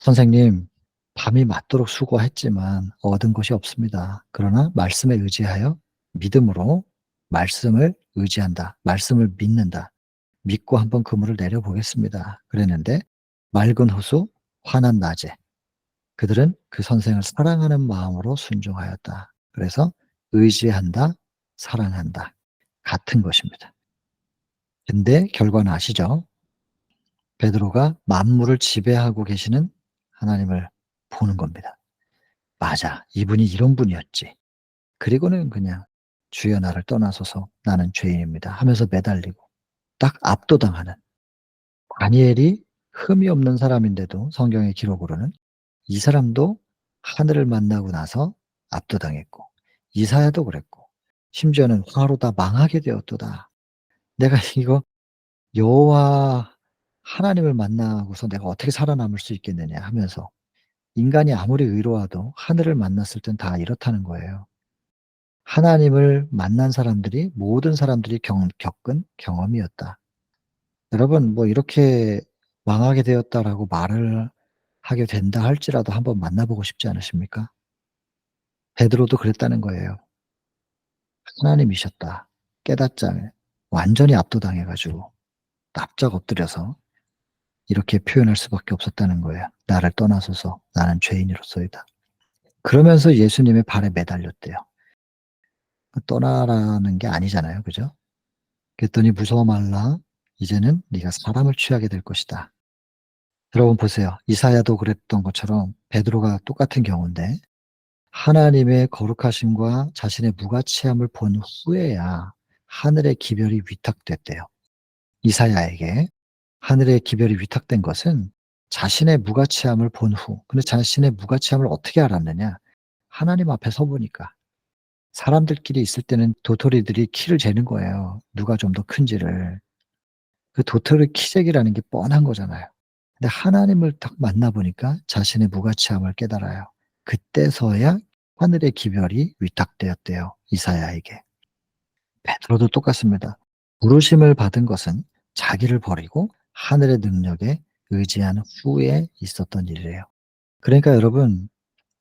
"선생님, 밤이 맞도록 수고했지만 얻은 것이 없습니다. 그러나 말씀에 의지하여 믿음으로 말씀을 의지한다. 말씀을 믿는다. 믿고 한번 그물을 내려 보겠습니다." 그랬는데 맑은 호수, 환한 낮에 그들은 그 선생을 사랑하는 마음으로 순종하였다. 그래서 의지한다, 사랑한다. 같은 것입니다. 근데 결과는 아시죠? 베드로가 만물을 지배하고 계시는 하나님을 보는 겁니다. '맞아. 이분이 이런 분이었지.' 그리고는 그냥 "주여 나를 떠나소서. 나는 죄인입니다." 하면서 매달리고 딱 압도당하는, 다니엘이 흠이 없는 사람인데도 성경의 기록으로는 이 사람도 하늘을 만나고 나서 압도당했고 이사야도 그랬고 심지어는 "화로 다 망하게 되었도다. 내가 이거 여호와 하나님을 만나고서 내가 어떻게 살아남을 수 있겠느냐." 하면서 인간이 아무리 의로와도 하늘을 만났을 땐 다 이렇다는 거예요. 하나님을 만난 사람들이 모든 사람들이 겪은 경험이었다. 여러분 뭐 이렇게 "망하게 되었다."라고 말을 하게 된다 할지라도 한번 만나 보고 싶지 않으십니까? 베드로도 그랬다는 거예요. 하나님이셨다. 깨닫자에 완전히 압도당해 가지고 납작 엎드려서 이렇게 표현할 수밖에 없었다는 거예요. "나를 떠나소서. 나는 죄인이로소이다." 그러면서 예수님의 발에 매달렸대요. 떠나라는 게 아니잖아요. 그죠? 그랬더니 "무서워 말라. 이제는 네가 사람을 취하게 될 것이다." 여러분 보세요. 이사야도 그랬던 것처럼 베드로가 똑같은 경우인데 하나님의 거룩하심과 자신의 무가치함을 본 후에야 하늘의 기별이 위탁됐대요. 이사야에게 하늘의 기별이 위탁된 것은 자신의 무가치함을 본 후. 근데 자신의 무가치함을 어떻게 알았느냐? 하나님 앞에 서 보니까. 사람들끼리 있을 때는 도토리들이 키를 재는 거예요, 누가 좀 더 큰지를. 그 도토리 키 재기라는 게 뻔한 거잖아요. 근데 하나님을 딱 만나 보니까 자신의 무가치함을 깨달아요. 그때서야 하늘의 기별이 위탁되었대요, 이사야에게. 베드로도 똑같습니다. 부르심을 받은 것은 자기를 버리고 하늘의 능력에 의지한 후에 있었던 일이래요. 그러니까 여러분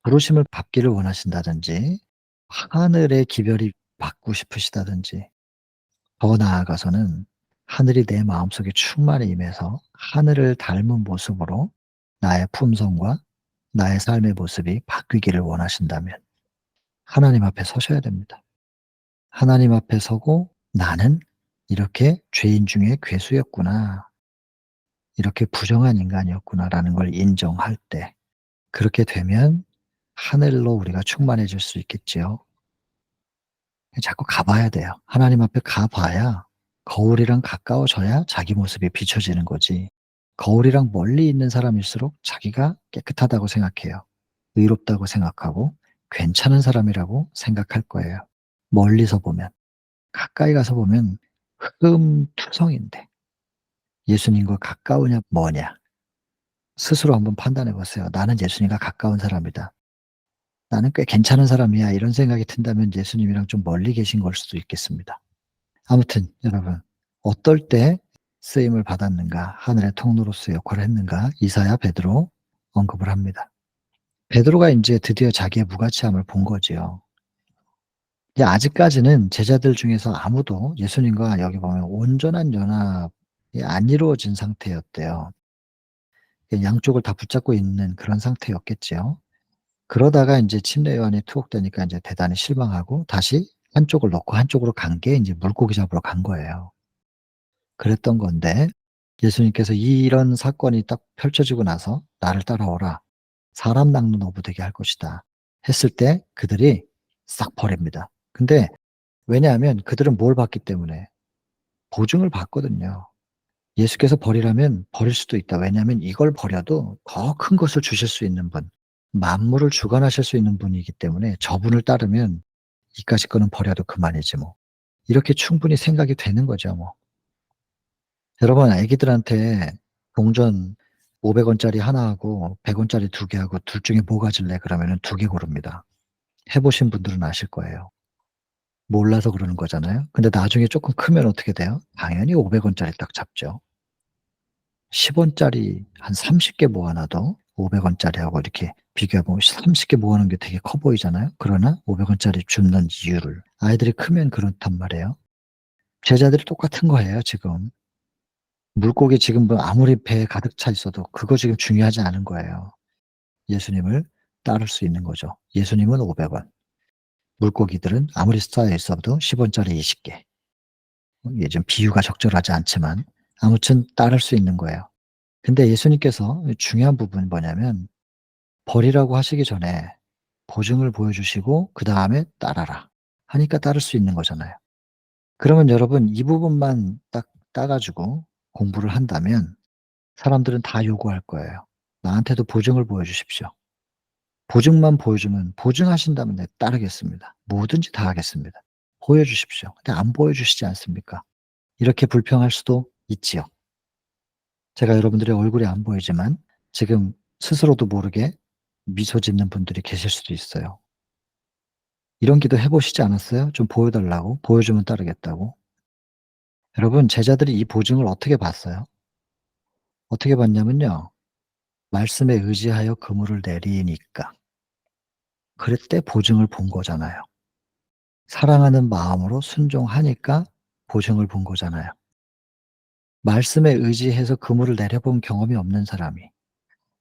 부르심을 받기를 원하신다든지 하늘의 기별이 받고 싶으시다든지 더 나아가서는 하늘이 내 마음속에 충만히 임해서 하늘을 닮은 모습으로 나의 품성과 나의 삶의 모습이 바뀌기를 원하신다면 하나님 앞에 서셔야 됩니다. 하나님 앞에 서고 '나는 이렇게 죄인 중에 괴수였구나. 이렇게 부정한 인간이었구나.'라는 걸 인정할 때 그렇게 되면 하늘로 우리가 충만해질 수 있겠지요. 자꾸 가 봐야 돼요. 하나님 앞에 가 봐야 거울이랑 가까워져야 자기 모습이 비춰지는 거지, 거울이랑 멀리 있는 사람일수록 자기가 깨끗하다고 생각해요. 의롭다고 생각하고 괜찮은 사람이라고 생각할 거예요. 멀리서 보면. 가까이 가서 보면 흠투성인데 예수님과 가까우냐 머냐 스스로 한번 판단해 보세요. '나는 예수님과 가까운 사람이다. 나는 꽤 괜찮은 사람이야.' 이런 생각이 든다면 예수님이랑 좀 멀리 계신 걸 수도 있겠습니다. 아무튼 여러분, 어떨 때 쓰임을 받았는가, 하늘의 통로로서 역할을 했는가, 이사야, 베드로 언급을 합니다. 베드로가 인제 드디어 자기의 무가치함을 본 거지요. 근데 아직까지는 제자들 중에서 아무도 예수님과 여기 보면 온전한 연합이 안 이루어진 상태였대요. 그 양쪽을 다 붙잡고 있는 그런 상태였겠지요. 그러다가 인제 침례 요한이 투옥되니까 인제 대단히 실망하고 다시 한쪽을 놓고 한쪽으로 간 게 인제 물고기 잡으러 간 거예요. 그랬던 건데 예수님께서 이런 사건이 딱 펼쳐지고 나서 "나를 따라오라. 사람 낚는 어부 되게 할 것이다." 했을 때 그들이 싹 버립니다. 근데 왜냐하면 그들은 뭘 봤기 때문에 보증을 봤거든요. 예수께서 버리라면 버릴 수도 있다. 왜냐하면 이걸 버려도 더 큰 것을 주실 수 있는 분, 만물을 주관하실 수 있는 분이기 때문에 저분을 따르면 이까짓 거는 버려도 그만이지 뭐. 이렇게 충분히 생각이 되는 거죠 뭐. 여러분 애기들한테 동전 500 원짜리 하나 하고 100 원짜리 2개 하고 "둘 중에 뭐 가질래?" 그러면은 2개 고릅니다. 해 보신 분들은 아실 거예요. 몰라서 그러는 거잖아요. 근데 나중에 쪼끔 크면 어떻게 돼요? 당연히 500 원짜리 딱 잡죠. 10 원짜리 한 30개 모아 놔도 500 원짜리하고 이렇게 비교해 보면 30개 모아 놓은 게 되게 커 보이잖아요. 그러나 500 원짜리 줍는 이유를 아이들이 크면 그렇단 말이에요. 제자들이 똑같은 거예요 지금. 물고기 지금 뭐 아무리 배에 가득 차 있어도 그거 지금 중요하지 않은 거예요. 예수님을 따를 수 있는 거죠. 예수님은 500 원, 물고기들은 아무리 쌓여 있어도 10 원짜리 20 개. 이게 좀 비유가 적절하지 않지만 아무튼 따를 수 있는 거예요. 근데 예수님께서 중요한 부분이 뭐냐면 버리라고 하시기 전에 보증을 보여주시고 그다음에 따라라 하니까 따를 수 있는 거잖아요. 그러면 여러분 이 부분만 딱 따 가지고 공부를 한다면 사람들은 다 요구할 거예요. "나한테도 보증을 보여주십시오." 보증만 보여주면 보증하신다면 네 따르겠습니다. 뭐든지 다 하겠습니다. 보여주십시오. 근데 안 보여주시지 않습니까? 이렇게 불평할 수도 있지요. 제가 여러분들의 얼굴이 안 보이지만 지금 스스로도 모르게 미소 짓는 분들이 계실 수도 있어요. 이런 기도 해 보시지 않았어요? 좀 보여 달라고, 보여주면 따르겠다고. 여러분 제자들이 이 보증을 어떻게 봤어요? 어떻게 봤냐면요. 말씀에 의지하여 그물을 내리니까. 그때 보증을 본 거잖아요. 사랑하는 마음으로 순종하니까 보증을 본 거잖아요. 말씀에 의지해서 그물을 내려본 경험이 없는 사람이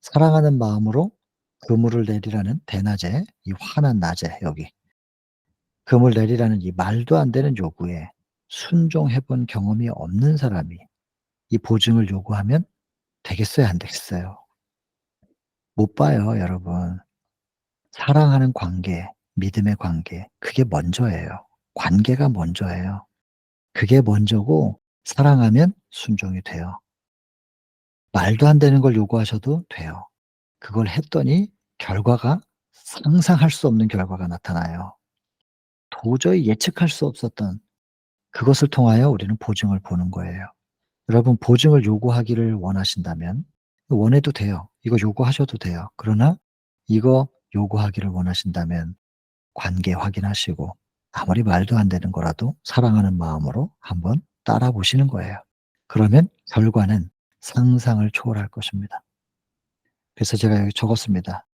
사랑하는 마음으로 그물을 내리라는 대낮에 이 환한 낮에 여기 그물 내리라는 이 말도 안 되는 요구에 순종해 본 경험이 없는 사람이 이 보증을 요구하면 되겠어요, 안 되겠어요? 못 봐요, 여러분. 사랑하는 관계, 믿음의 관계 그게 먼저예요. 관계가 먼저예요. 그게 먼저고 사랑하면 순종이 돼요. 말도 안 되는 걸 요구하셔도 돼요. 그걸 했더니 결과가 상상할 수 없는 결과가 나타나요. 도저히 예측할 수 없었던 그것을 통하여 우리는 보증을 보는 거예요. 여러분 보증을 요구하기를 원하신다면 원해도 돼요. 이거 요구하셔도 돼요. 그러나 이거 요구하기를 원하신다면 관계 확인하시고 아무리 말도 안 되는 거라도 사랑하는 마음으로 한번 따라 보시는 거예요. 그러면 결과는 상상을 초월할 것입니다. 그래서 제가 여기 적었습니다.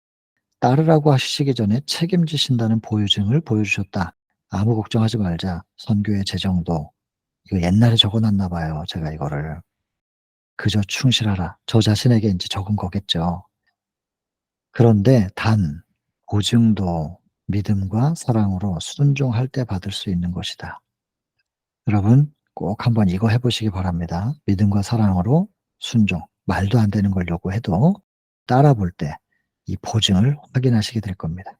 따르라고 하시기 전에 책임지신다는 보여증을 보여주셨다. 아무 걱정하지 말자. 선교의 재정도 이거 옛날에 적어 놨나 봐요, 제가 이거를. "그저 충실하라." 저 자신에게 인제 적은 거겠죠. 그런데 단 보증도 믿음과 사랑으로 순종할 때 받을 수 있는 것이다. 여러분 꼭 한번 이거 해 보시기 바랍니다. 믿음과 사랑으로 순종. 말도 안 되는 걸 요구해도 따라 볼 때 이 보증을 확인하시게 될 겁니다.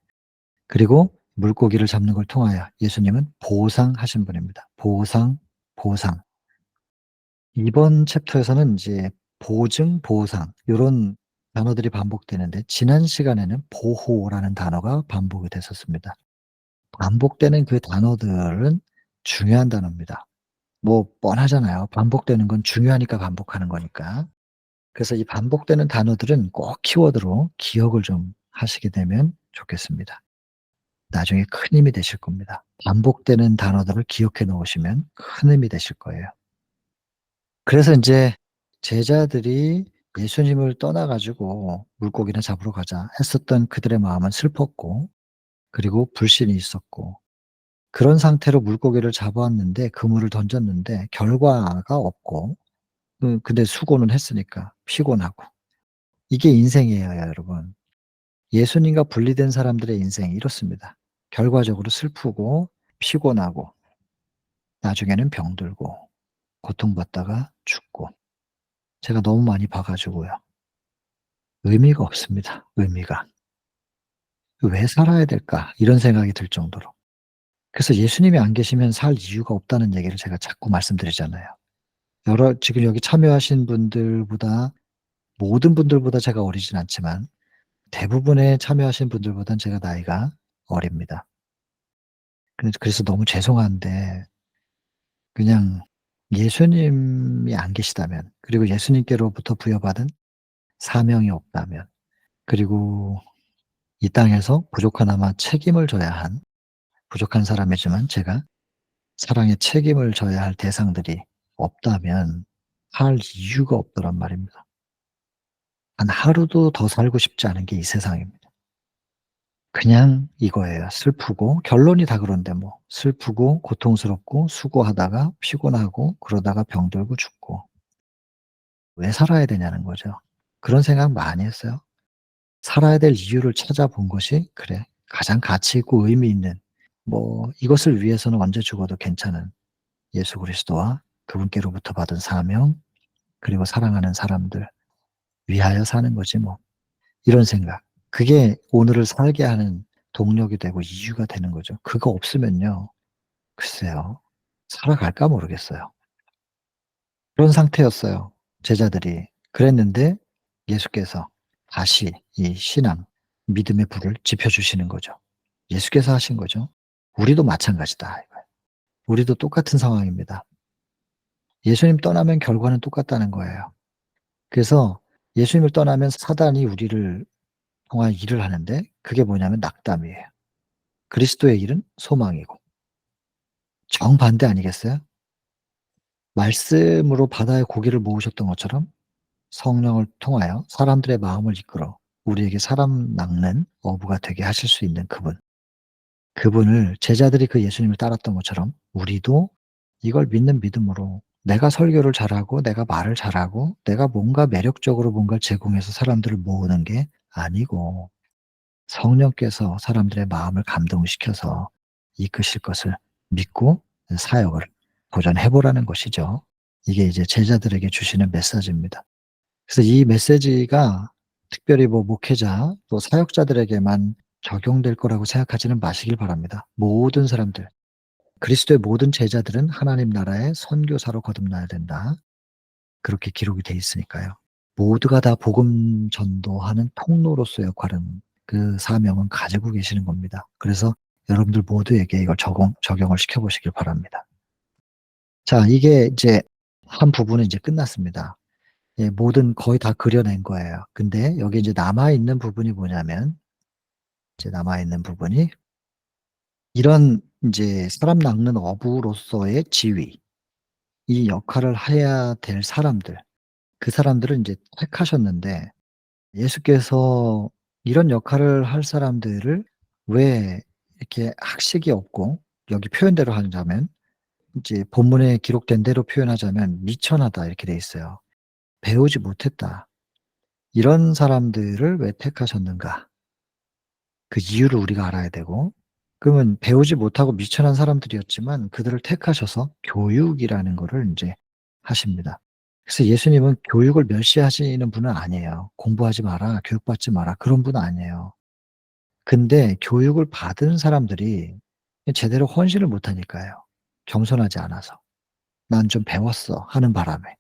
그리고 물고기를 잡는 걸 통하여 예수님은 보상하신 분입니다. 보상, 보상. 이번 챕터에서는 이제 보증, 보상 요런 단어들이 반복되는데 지난 시간에는 보호라는 단어가 반복이 됐었습니다. 반복되는 그 단어들은 중요한 단어입니다. 뭐 뻔하잖아요. 반복되는 건 중요하니까 반복하는 거니까. 그래서 이 반복되는 단어들은 꼭 키워드로 기억을 좀 하시게 되면 좋겠습니다. 나중에 큰 힘이 되실 겁니다. 반복되는 단어들을 기억해 놓으시면 큰 힘이 되실 거예요. 그래서 인제 제자들이 예수님을 떠나 가지고 "물고기나 잡으러 가자." 했었던 그들의 마음은 슬펐고 그리고 불신이 있었고 그런 상태로 물고기를 잡았는데 그물을 던졌는데 결과가 없고 근데 수고는 했으니까 피곤하고. 이게 인생이에요 여러분. 예수님과 분리된 사람들의 인생이 이렇습니다. 결과적으로 슬프고 피곤하고 나중에는 병들고 고통받다가 죽고. 제가 너무 많이 봐 가지고요. 의미가 없습니다, 의미가. '왜 살아야 될까?' 이런 생각이 들 정도로. 그래서 예수님이 안 계시면 살 이유가 없다는 얘기를 제가 자꾸 말씀드리잖아요. 지금 여기 참여하신 분들보다 모든 분들보다 제가 어리진 않지만 대부분의 참여하신 분들보단 제가 나이가 어립니다. 그래서 너무 죄송한데 그냥 예수님이 안 계시다면 그리고 예수님께로부터 부여받은 사명이 없다면 그리고 이 땅에서 부족하나마 책임을 져야 한 부족한 사람이지만 제가 사랑의 책임을 져야 할 대상들이 없다면 할 이유가 없더란 말입니다. 단 하루도 더 살고 싶지 않은 게 이 세상입니다. 그냥 이거예요. 슬프고 결론이 다 그런데 뭐 슬프고 고통스럽고 수고하다가 피곤하고 그러다가 병들고 죽고 '왜 살아야 되냐.'는 거죠. 그런 생각 많이 했어요. 살아야 될 이유를 찾아본 것이 그래 가장 가치 있고 의미 있는 이것을 위해서는 언제 죽어도 괜찮은 예수 그리스도와 그분께로부터 받은 사명 그리고 사랑하는 사람들 위하여 사는 거지 뭐. 이런 생각. 그게 오늘을 살게 하는 동력이 되고 이유가 되는 거죠. 그거 없으면요. 글쎄요. 살아갈까 모르겠어요. 그런 상태였어요, 제자들이. 그랬는데 예수께서 다시 이 신앙, 믿음의 불을 지펴 주시는 거죠. 예수께서 하신 거죠. 우리도 마찬가지다 이거예요. 우리도 똑같은 상황입니다. 예수님 떠나면 결과는 똑같다는 거예요. 그래서 예수님을 떠나면 사단이 우리를 통하여 일을 하는데 그게 뭐냐면 낙담이에요. 그리스도의 일은 소망이고. 정반대 아니겠어요? 말씀으로 바다에 고기를 모으셨던 것처럼 성령을 통하여 사람들의 마음을 이끌어 우리에게 사람 낚는 어부가 되게 하실 수 있는 그분. 그분을 제자들이 그 예수님을 따랐던 것처럼 우리도 이걸 믿는 믿음으로 내가 설교를 잘하고 내가 말을 잘하고 내가 뭔가 매력적으로 뭔가를 제공해서 사람들을 모으는 게 아니고 성령께서 사람들의 마음을 감동시켜서 이끄실 것을 믿고 사역을 도전해 보라는 것이죠. 이게 이제 제자들에게 주시는 메시지입니다. 그래서 이 메시지가 특별히 목회자 또 사역자들에게만 적용될 거라고 생각하지는 마시길 바랍니다. 모든 사람들, 그리스도의 모든 제자들은 하나님 나라의 선교사로 거듭나야 된다. 그렇게 기록이 돼 있으니까요. 모두가 다 복음 전도하는 통로로서의 역할은 그 사명은 가지고 계시는 겁니다. 그래서 여러분들 모두에게 이걸 적용을 시켜 보시길 바랍니다. 자 이게 이제 한 부분은 이제 끝났습니다. 예 뭐든 거의 다 그려낸 거예요. 근데 여기 이제 남아 있는 부분이 뭐냐면 이제 남아 있는 부분이 이런 인제 사람 낚는 어부로서의 지위, 이 역할을 해야 될 사람들, 그 사람들을 인제 택하셨는데 예수께서 이런 역할을 할 사람들을 왜 이렇게 학식이 없고 여기 표현대로 하자면 인제 본문에 기록된 대로 표현하자면 "미천하다." 이렇게 돼 있어요. "배우지 못했다." 이런 사람들을 왜 택하셨는가? 그 이유를 우리가 알아야 되고, 그러면 배우지 못하고 미천한 사람들이었지만 그들을 택하셔서 교육이라는 거를 인제 하십니다. 그래서 예수님은 교육을 멸시하시는 분은 아니에요. "공부하지 마라. 교육받지 마라." 그런 분은 아니에요. 근데 교육을 받은 사람들이 제대로 헌신을 못 하니까요. 겸손하지 않아서. "난 좀 배웠어." 하는 바람에.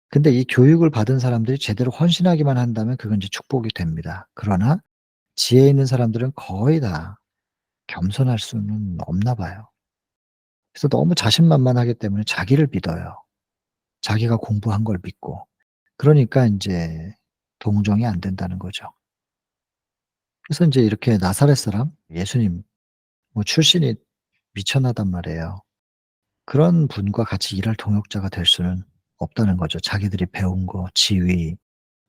근데 이 교육을 받은 사람들이 제대로 헌신하기만 한다면 그건 이제 축복이 됩니다. 그러나 지혜 있는 사람들은 거의 다 겸손할 수는 없나 봐요. 그래서 너무 자신만만하기 때문에 자기를 믿어요. 자기가 공부한 걸 믿고. 그러니까 인제 동정이 안 된다는 거죠. 그래서 인제 이렇게 나사렛 사람 예수님 뭐 출신이 미천하단 말이에요. 그런 분과 같이 일할 동역자가 될 수는 없다는 거죠. 자기들이 배운 거, 지위,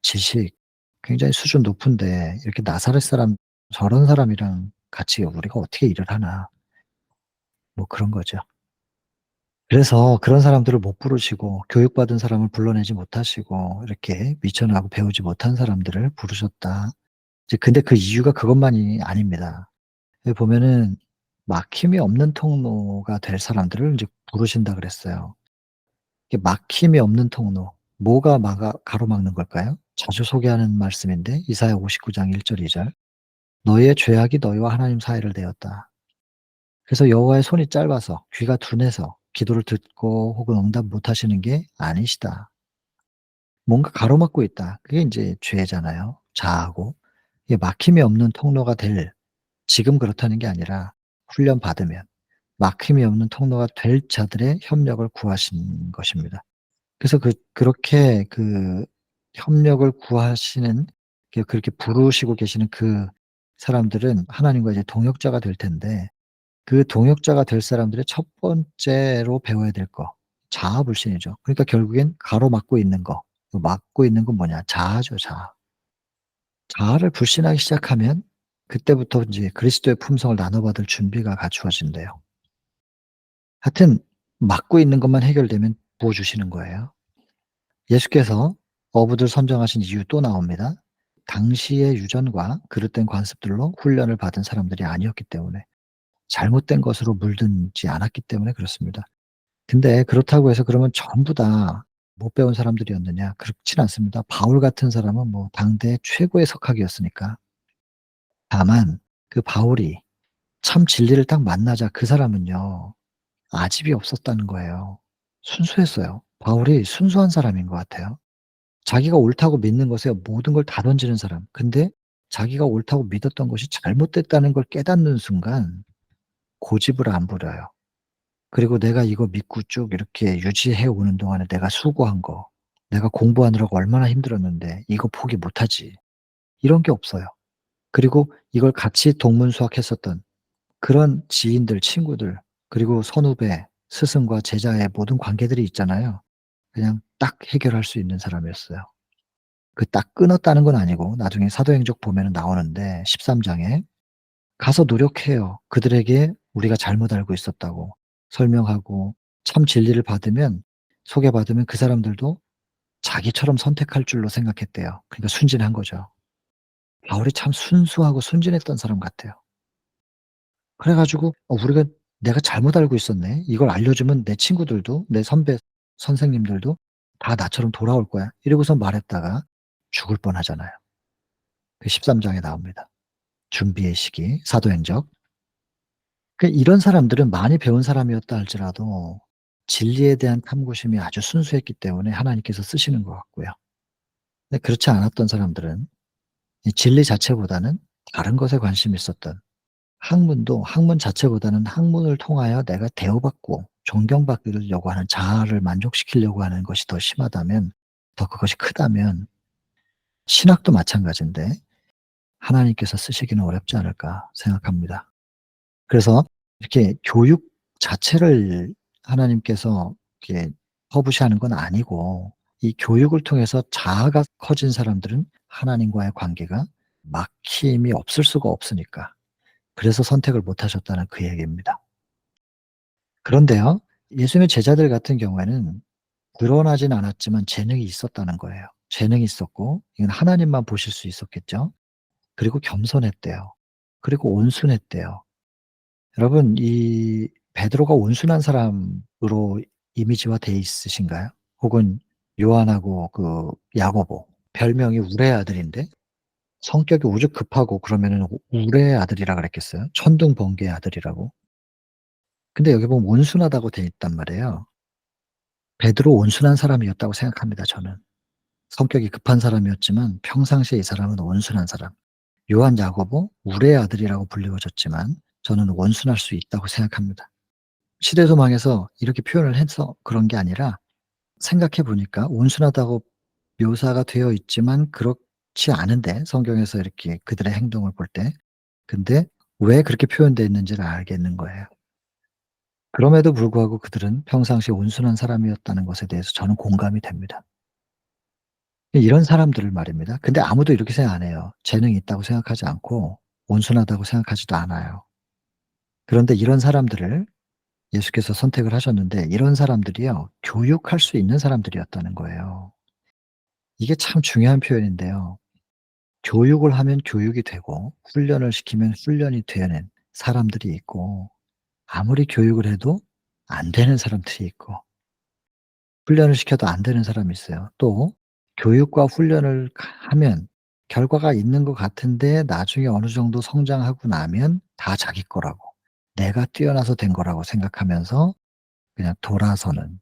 지식 굉장히 수준 높은데 이렇게 나사렛 사람 저런 사람이랑 같이 우리가 어떻게 일을 하나. 뭐 그런 거죠. 그래서 그런 사람들을 못 부르시고 교육받은 사람을 불러내지 못하시고 이렇게 미천하고 배우지 못한 사람들을 부르셨다. 이제 근데 그 이유가 그것만이 아닙니다. 여기 보면은 막힘이 없는 통로가 될 사람들을 인제 부르신다 그랬어요. 이게 막힘이 없는 통로. 뭐가 가로막는 걸까요? 자주 소개하는 말씀인데 이사야 59장 1절 2 절. "너희의 죄악이 너희와 하나님 사이를 내었다. 그래서 여호와의 손이 짧아서 귀가 둔해서 기도를 듣고 혹은 응답 못 하시는 게 아니시다." 뭔가 가로막고 있다. 그게 인제 죄잖아요. 자아고. 이게 막힘이 없는 통로가 될, 지금 그렇다는 게 아니라 훈련 받으면 막힘이 없는 통로가 될 자들의 협력을 구하신 것입니다. 그래서 그렇게 협력을 구하시는, 그렇게 부르시고 계시는 그 사람들은 하나님과 이제 동역자가 될 텐데, 그 동역자가 될 사람들의 첫 번째로 배워야 될 거 자아불신이죠. 그러니까 결국엔 가로막고 있는 거, 그 막고 있는 건 뭐냐? 자아죠, 자아. 자아를 불신하기 시작하면 그때부터 인제 그리스도의 품성을 나눠 받을 준비가 갖추어진대요. 하여튼 막고 있는 것만 해결되면 부어 주시는 거예요. 예수께서 어부들 선정하신 이유 또 나옵니다. 당시의 유전과 그릇된 관습들로 훈련을 받은 사람들이 아니었기 때문에, 잘못된 것으로 물들지 않았기 때문에 그렇습니다. 근데 그렇다고 해서 그러면 전부 다 못 배운 사람들이었느냐? 그렇진 않습니다. 바울 같은 사람은 뭐 당대 최고의 석학이었으니까. 다만 그 바울이 참 진리를 딱 만나자 그 사람은요, 아집이 없었다는 거예요. 순수했어요. 바울이 순수한 사람인 것 같아요. 자기가 옳다고 믿는 것에 모든 걸 다 던지는 사람. 근데 자기가 옳다고 믿었던 것이 잘못됐다는 걸 깨닫는 순간 고집을 안 부려요. 그리고 내가 이거 믿고 쭉 이렇게 유지해 오는 동안에 내가 수고한 거, 내가 공부하느라고 얼마나 힘들었는데 이거 포기 못 하지. 이런 게 없어요. 그리고 이걸 같이 동문수학했었던 그런 지인들, 친구들, 그리고 선후배, 스승과 제자의 모든 관계들이 있잖아요. 그냥 딱 해결할 수 있는 사람이었어요. 그 딱 끊었다는 건 아니고 나중에 사도행적 보면은 나오는데 13 장에 가서 노력해요. 그들에게 우리가 잘못 알고 있었다고 설명하고 참 진리를 받으면, 소개받으면 그 사람들도 자기처럼 선택할 줄로 생각했대요. 그러니까 순진한 거죠. 바울이 참 순수하고 순진했던 사람 같아요. 그래 가지고 우리가 '내가 잘못 알고 있었네. 이걸 알려주면 내 친구들도 내 선배 선생님들도 다 나처럼 돌아올 거야.' 이러고서 말했다가 죽을 뻔하잖아요. 그 13 장에 나옵니다. 준비의 시기, 사도행적. 이런 사람들은 많이 배운 사람이었다 할지라도 진리에 대한 탐구심이 아주 순수했기 때문에 하나님께서 쓰시는 것 같고요. 근데 그렇지 않았던 사람들은 이 진리 자체보다는 다른 것에 관심이 있었던, 학문도 학문 자체보다는 학문을 통하여 내가 대우받고 존경받으려고 하는 자아를 만족시키려고 하는 것이 더 심하다면, 더 그것이 크다면 신학도 마찬가지인데 하나님께서 쓰시기는 어렵지 않을까 생각합니다. 그래서 이렇게 교육 자체를 하나님께서 이렇게 퍼부시하는 건 아니고, 이 교육을 통해서 자아가 커진 사람들은 하나님과의 관계가 막힘이 없을 수가 없으니까, 그래서 선택을 못 하셨다는 그 얘기입니다. 그런데요, 예수님의 제자들 같은 경우에는 드러나진 않았지만 재능이 있었다는 거예요. 재능이 있었고 이건 하나님만 보실 수 있었겠죠. 그리고 겸손했대요. 그리고 온순했대요. 여러분 이 베드로가 온순한 사람으로 이미지화돼 있으신가요? 혹은 요한하고 그 야고보 별명이 우레의 아들인데 성격이 오죽 급하고 그러면은 우레의 아들이라 그랬겠어요? 천둥번개의 아들이라고. 근데 여기 보면 온순하다고 돼 있단 말이에요. 베드로 온순한 사람이었다고 생각합니다 저는. 성격이 급한 사람이었지만 평상시에 이 사람은 온순한 사람. 요한, 야고보 우레의 아들이라고 불리워졌지만 저는 온순할 수 있다고 생각합니다. 시대소망에서 이렇게 표현을 해서 그런 게 아니라 생각해 보니까 온순하다고 묘사가 되어 있지만 그렇지 않은데 성경에서 이렇게 그들의 행동을 볼 때. 근데 왜 그렇게 표현되어 있는지를 알겠는 거예요. 그럼에도 불구하고 그들은 평상시에 온순한 사람이었다는 것에 대해서 저는 공감이 됩니다. 이런 사람들을 말입니다. 근데 아무도 이렇게 생각 안 해요. 재능이 있다고 생각하지 않고 온순하다고 생각하지도 않아요. 그런데 이런 사람들을 예수께서 선택을 하셨는데 이런 사람들이요 교육할 수 있는 사람들이었다는 거예요. 이게 참 중요한 표현인데요. 교육을 하면 교육이 되고 훈련을 시키면 훈련이 되는 사람들이 있고 아무리 교육을 해도 안 되는 사람들이 있고 훈련을 시켜도 안 되는 사람이 있어요. 또 교육과 훈련을 하면 결과가 있는 것 같은데 나중에 어느 정도 성장하고 나면 다 자기 거라고 내가 뛰어나서 된 거라고 생각하면서 그냥 돌아서는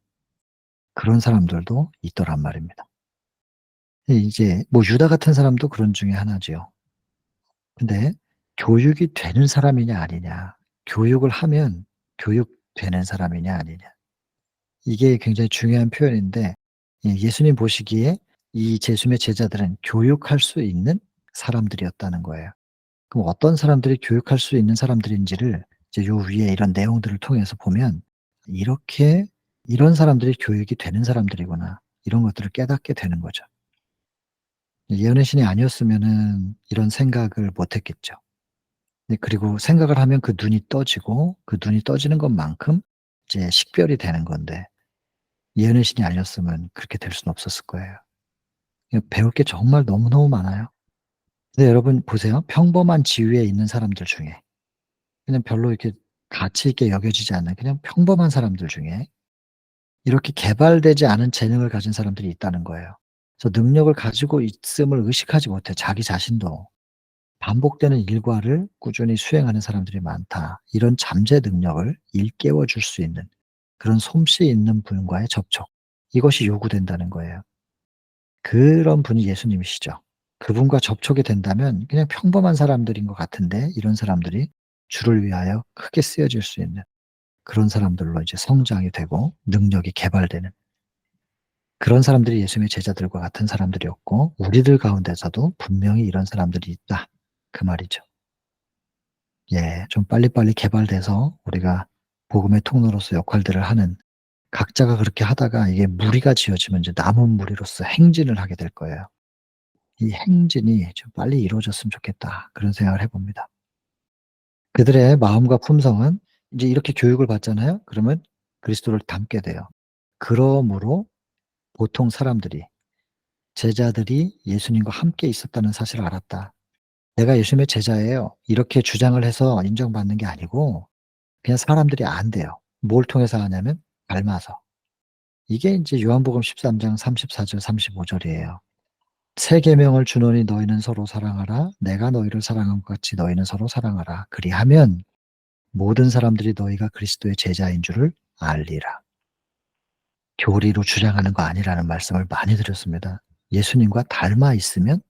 그런 사람들도 있더란 말입니다. 이제 뭐 유다 같은 사람도 그런 중에 하나지요. 근데 교육이 되는 사람이냐 아니냐, 교육을 하면 교육되는 사람이냐 아니냐. 이게 굉장히 중요한 표현인데 예수님 보시기에 이 예수님의 제자들은 교육할 수 있는 사람들이었다는 거예요. 그럼 어떤 사람들이 교육할 수 있는 사람들인지를 이제 요 위에 이런 내용들을 통해서 보면 이렇게 '이런 사람들이 교육이 되는 사람들이구나.' 이런 것들을 깨닫게 되는 거죠. 예언의 신이 아니었으면은 이런 생각을 못 했겠죠. 네 그리고 생각을 하면 그 눈이 떠지고 그 눈이 떠지는 것만큼 이제 식별이 되는 건데 예언의 신이 아니었으면 그렇게 될 수는 없었을 거예요. 배울 게 정말 너무너무 많아요. 근데 여러분 보세요. 평범한 지위에 있는 사람들 중에 그냥 별로 이렇게 가치 있게 여겨지지 않는 그냥 평범한 사람들 중에 이렇게 개발되지 않은 재능을 가진 사람들이 있다는 거예요. 그래서 능력을 가지고 있음을 의식하지 못해 자기 자신도. 반복되는 일과를 꾸준히 수행하는 사람들이 많다. 이런 잠재 능력을 일깨워 줄 수 있는 그런 솜씨 있는 분과의 접촉 이것이 요구된다는 거예요. 그런 분이 예수님이시죠. 그분과 접촉이 된다면 그냥 평범한 사람들인 것 같은데 이런 사람들이 주를 위하여 크게 쓰여질 수 있는 그런 사람들로 이제 성장이 되고 능력이 개발되는 그런 사람들이 예수님의 제자들과 같은 사람들이었고 우리들 가운데서도 분명히 이런 사람들이 있다. 그 말이죠. 예. 좀 빨리빨리 개발돼서 우리가 복음의 통로로서 역할들을 하는 각자가 그렇게 하다가 이게 무리가 지어지면 이제 남은 무리로서 행진을 하게 될 거예요. 이 행진이 좀 빨리 이루어졌으면 좋겠다. 그런 생각을 해 봅니다. 그들의 마음과 품성은 이제 이렇게 교육을 받잖아요. 그러면 그리스도를 닮게 돼요. 그러므로 보통 사람들이 제자들이 예수님과 함께 있었다는 사실을 알았다. "내가 예수님의 제자예요." 이렇게 주장을 해서 인정받는 게 아니고 그냥 사람들이 안대요. 뭘 통해서 아냐면 닮아서. 이게 인제 요한복음 13장 34절 35 절이에요. "새 계명을 주노니 너희는 서로 사랑하라. 내가 너희를 사랑한 것 같이 너희는 서로 사랑하라. 그리하면 모든 사람들이 너희가 그리스도의 제자인 줄을 알리라." 교리로 주장하는 거 아니라는 말씀을 많이 드렸습니다. 예수님과 닮아 있으면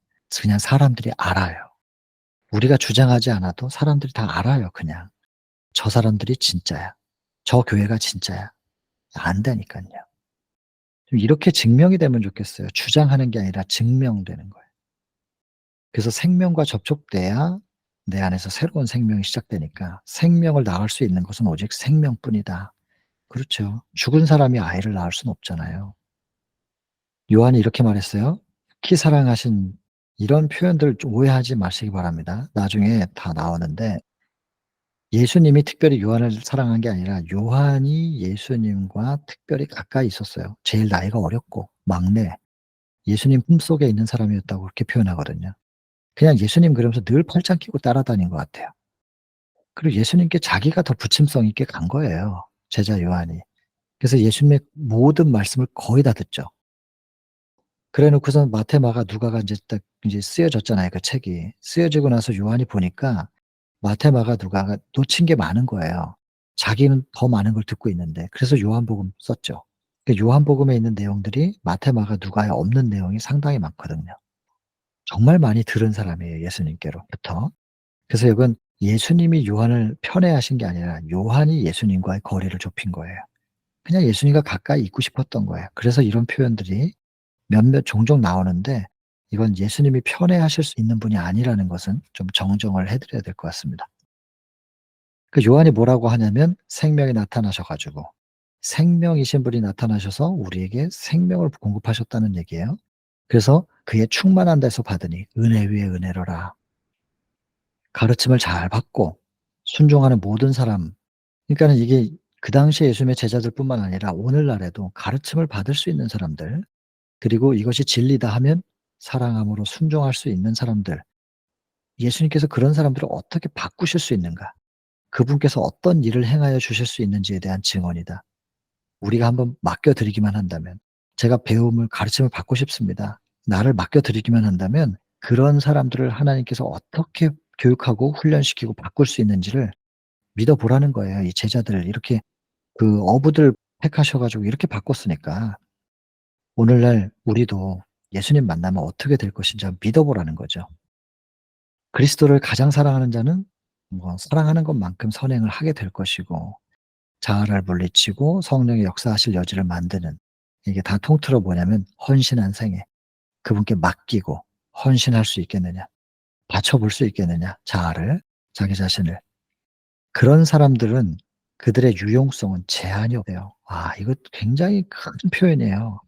그냥 사람들이 알아요. 우리가 주장하지 않아도 사람들이 다 알아요 그냥. '저 사람들이 진짜야. 저 교회가 진짜야.' 안다니깐요. 좀 이렇게 증명이 되면 좋겠어요. 주장하는 게 아니라 증명되는 거예요. 그래서 생명과 접촉돼야 내 안에서 새로운 생명이 시작되니까 생명을 낳을 수 있는 것은 오직 생명뿐이다. 그렇죠. 죽은 사람이 아이를 낳을 수는 없잖아요. 요한이 이렇게 말했어요. 특히 사랑하신 이런 표현들 좀 오해하지 마시기 바랍니다. 나중에 다 나오는데 예수님이 특별히 요한을 사랑한 게 아니라 요한이 예수님과 특별히 가까이 있었어요. 제일 나이가 어렸고 막내, 예수님 품속에 있는 사람이었다고 그렇게 표현하거든요. 그냥 예수님 그러면서 늘 팔짱 끼고 따라다닌 것 같아요. 그리고 예수님께 자기가 더 부침성 있게 간 거예요, 제자 요한이. 그래서 예수님의 모든 말씀을 거의 다 듣죠. 그래 놓고선 마태, 마가, 누가가 인제 딱 인제 쓰여졌잖아요, 그 책이. 쓰여지고 나서 요한이 보니까 마태, 마가, 누가가 놓친 게 많은 거예요. 자기는 더 많은 걸 듣고 있는데. 그래서 요한복음 썼죠. 그 요한복음에 있는 내용들이 마태, 마가, 누가에 없는 내용이 상당히 많거든요. 정말 많이 들은 사람이에요, 예수님께로부터. 그래서 이건 예수님이 요한을 편애하신 게 아니라 요한이 예수님과의 거리를 좁힌 거예요. 그냥 예수님과 가까이 있고 싶었던 거예요. 그래서 이런 표현들이 몇몇 종종 나오는데 이건 예수님이 편애하실 수 있는 분이 아니라는 것은 좀 정정을 해 드려야 될 것 같습니다. 그 요한이 뭐라고 하냐면 생명이 나타나셔 가지고 생명이신 분이 나타나셔서 우리에게 생명을 공급하셨다는 얘기예요. 그래서 그의 충만한 데서 받으니 은혜 위에 은혜로라. 가르침을 잘 받고 순종하는 모든 사람, 그러니까는 이게 그 당시에 예수님의 제자들뿐만 아니라 오늘날에도 가르침을 받을 수 있는 사람들, 그리고 이것이 진리다 하면 사랑함으로 순종할 수 있는 사람들, 예수님께서 그런 사람들을 어떻게 바꾸실 수 있는가? 그분께서 어떤 일을 행하여 주실 수 있는지에 대한 증언이다. 우리가 한번 맡겨 드리기만 한다면, 제가 배움을 가르침을 받고 싶습니다. 나를 맡겨 드리기만 한다면 그런 사람들을 하나님께서 어떻게 교육하고 훈련시키고 바꿀 수 있는지를 믿어 보라는 거예요. 이 제자들을 이렇게 그 어부들 택하셔 가지고 이렇게 바꿨으니까 오늘날 우리도 예수님 만나면 어떻게 될 것인지 한번 믿어 보라는 거죠. 그리스도를 가장 사랑하는 자는 뭐 사랑하는 것만큼 선행을 하게 될 것이고, 자아를 물리치고 성령의 역사하실 여지를 만드는, 이게 다 통틀어 뭐냐면 헌신한 생애, 그분께 맡기고 헌신할 수 있겠느냐, 바쳐 볼 수 있겠느냐, 자아를, 자기 자신을. 그런 사람들은 그들의 유용성은 제한이 없대요. 아, 이거 굉장히 큰 표현이에요.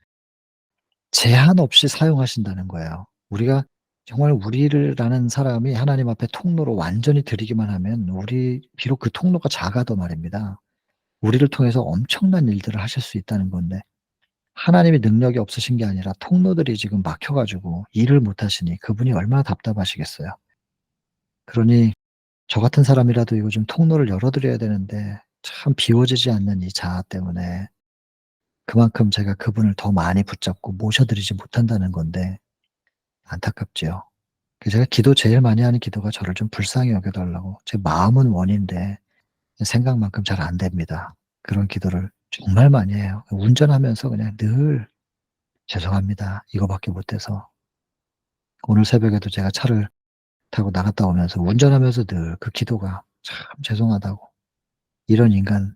제한 없이 사용하신다는 거예요. 우리가 정말 우리를 라는 사람이 하나님 앞에 통로로 완전히 드리기만 하면 우리 비록 그 통로가 작아도 말입니다. 우리를 통해서 엄청난 일들을 하실 수 있다는 건데, 하나님이 능력이 없으신 게 아니라 통로들이 지금 막혀 가지고 일을 못 하시니 그분이 얼마나 답답하시겠어요. 그러니 저 같은 사람이라도 이거 좀 통로를 열어 드려야 되는데 참 비워지지 않는 이 자아 때문에 그만큼 제가 그분을 더 많이 붙잡고 모셔 드리지 못한다는 건데 안타깝지요. 그 제가 기도 제일 많이 하는 기도가 저를 좀 불쌍히 여겨 달라고. 제 마음은 원인데 생각만큼 잘 안 됩니다. 그런 기도를 정말 많이 해요. 운전하면서 그냥 늘 "죄송합니다. 이거밖에 못 해서." 오늘 새벽에도 제가 차를 타고 나갔다 오면서 운전하면서 늘 그 기도가 참 죄송하다고. '이런 인간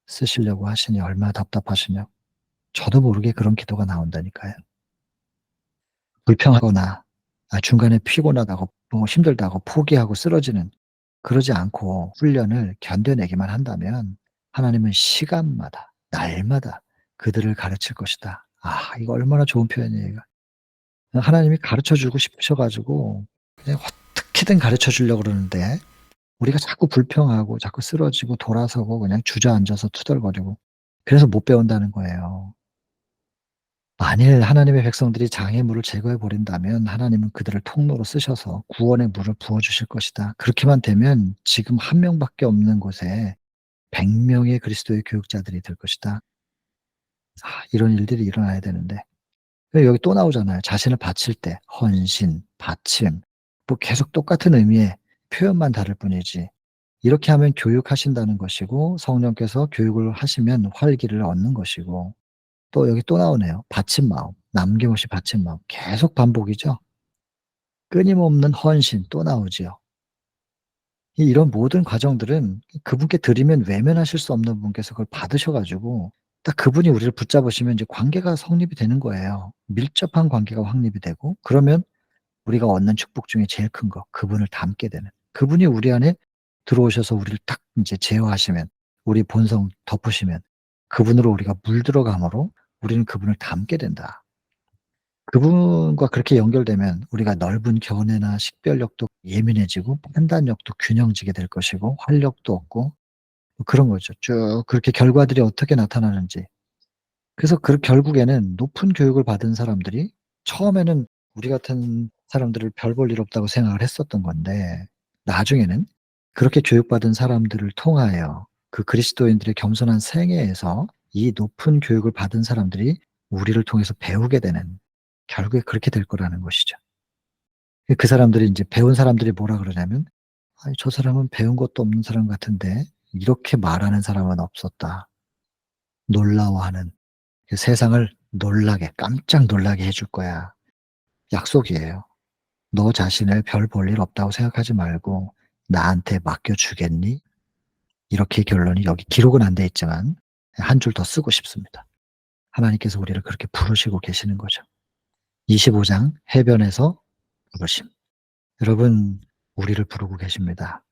쓰시려고 하시니 얼마나 답답하시냐.' 저도 모르게 그런 기도가 나온다니까요. 불평하거나 중간에 피곤하다고 뭐 힘들다고 포기하고 쓰러지는, 그러지 않고 훈련을 견뎌내기만 한다면 하나님은 시간마다 날마다 그들을 가르칠 것이다. 아, 이거 얼마나 좋은 표현이에요 이거. 하나님이 가르쳐 주고 싶으셔 가지고 그냥 어떻게든 가르쳐 주려고 그러는데 우리가 자꾸 불평하고 자꾸 쓰러지고 돌아서고 그냥 주저앉아서 투덜거리고 그래서 못 배운다는 거예요. 만일 하나님의 백성들이 장애물을 제거해 버린다면 하나님은 그들을 통로로 쓰셔서 구원의 물을 부어 주실 것이다. 그렇게만 되면 지금 한 명밖에 없는 곳에 100 명의 그리스도의 교육자들이 될 것이다. 이런 일들이 일어나야 되는데 여기 또 나오잖아요. 자신을 바칠 때 헌신, 바침, 뭐 계속 똑같은 의미의 표현만 다를 뿐이지, 이렇게 하면 교육하신다는 것이고 성령께서 교육을 하시면 활기를 얻는 것이고, 또 여기 또 나오네요. 바친 마음, 남김없이 바친 마음. 계속 반복이죠. 끊임없는 헌신 또 나오지요. 이런 모든 과정들은 그분께 드리면 외면하실 수 없는 분께서 그걸 받으셔 가지고 딱 그분이 우리를 붙잡으시면 이제 관계가 성립이 되는 거예요. 밀접한 관계가 확립이 되고, 그러면 우리가 얻는 축복 중에 제일 큰 거, 그분을 닮게 되는. 그분이 우리 안에 들어오셔서 우리를 딱 인제 제어하시면, 우리 본성 덮으시면 그분으로 우리가 물들어감으로 우리는 그분을 닮게 된다. 그분과 그렇게 연결되면 우리가 넓은 견해나 식별력도 예민해지고 판단력도 균형지게 될 것이고 활력도 없고 뭐 그런 거죠. 쭉 그렇게 결과들이 어떻게 나타나는지. 그래서 결국에는 높은 교육을 받은 사람들이 처음에는 우리 같은 사람들을 별 볼 일 없다고 생각을 했었던 건데 나중에는 그렇게 교육받은 사람들을 통하여 그 그리스도인들의 겸손한 생애에서 이 높은 교육을 받은 사람들이 우리를 통해서 배우게 되는 결국에 그렇게 될 거라는 것이죠. 그 사람들이 인제 배운 사람들이 뭐라 그러냐면 "아이 저 사람은 배운 것도 없는 사람 같은데 이렇게 말하는 사람은 없었다." 놀라워하는 그 세상을 놀라게 깜짝 놀라게 해줄 거야. 약속이에요. "너 자신을 별 볼 일 없다고 생각하지 말고 나한테 맡겨 주겠니?" 이렇게 결론이 여기 기록은 안 돼 있지만 한 줄 더 쓰고 싶습니다. 하나님께서 우리를 그렇게 부르시고 계시는 거죠. 25장 해변에서 부르심. 여러분 우리를 부르고 계십니다.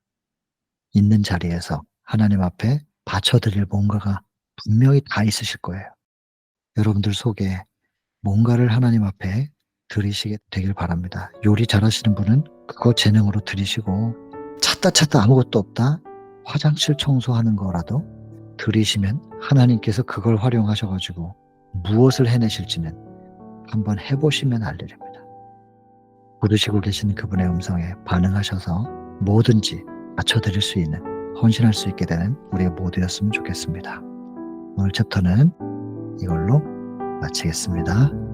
있는 자리에서 하나님 앞에 바쳐 드릴 뭔가가 분명히 다 있으실 거예요. 여러분들 속에 뭔가를 하나님 앞에 드리시게 되길 바랍니다. 요리 잘하시는 분은 그거 재능으로 드리시고 찾다 찾다 아무것도 없다? 화장실 청소하는 거라도 드리시면 하나님께서 그걸 활용하셔 가지고 무엇을 해내실지는 한번 해 보시면 알리렵니다. 부르시고 계신 그분의 음성에 반응하셔서 뭐든지 맞춰 드릴 수 있는 헌신할 수 있게 되는 우리가 모두였으면 좋겠습니다. 오늘 챕터는 이걸로 마치겠습니다.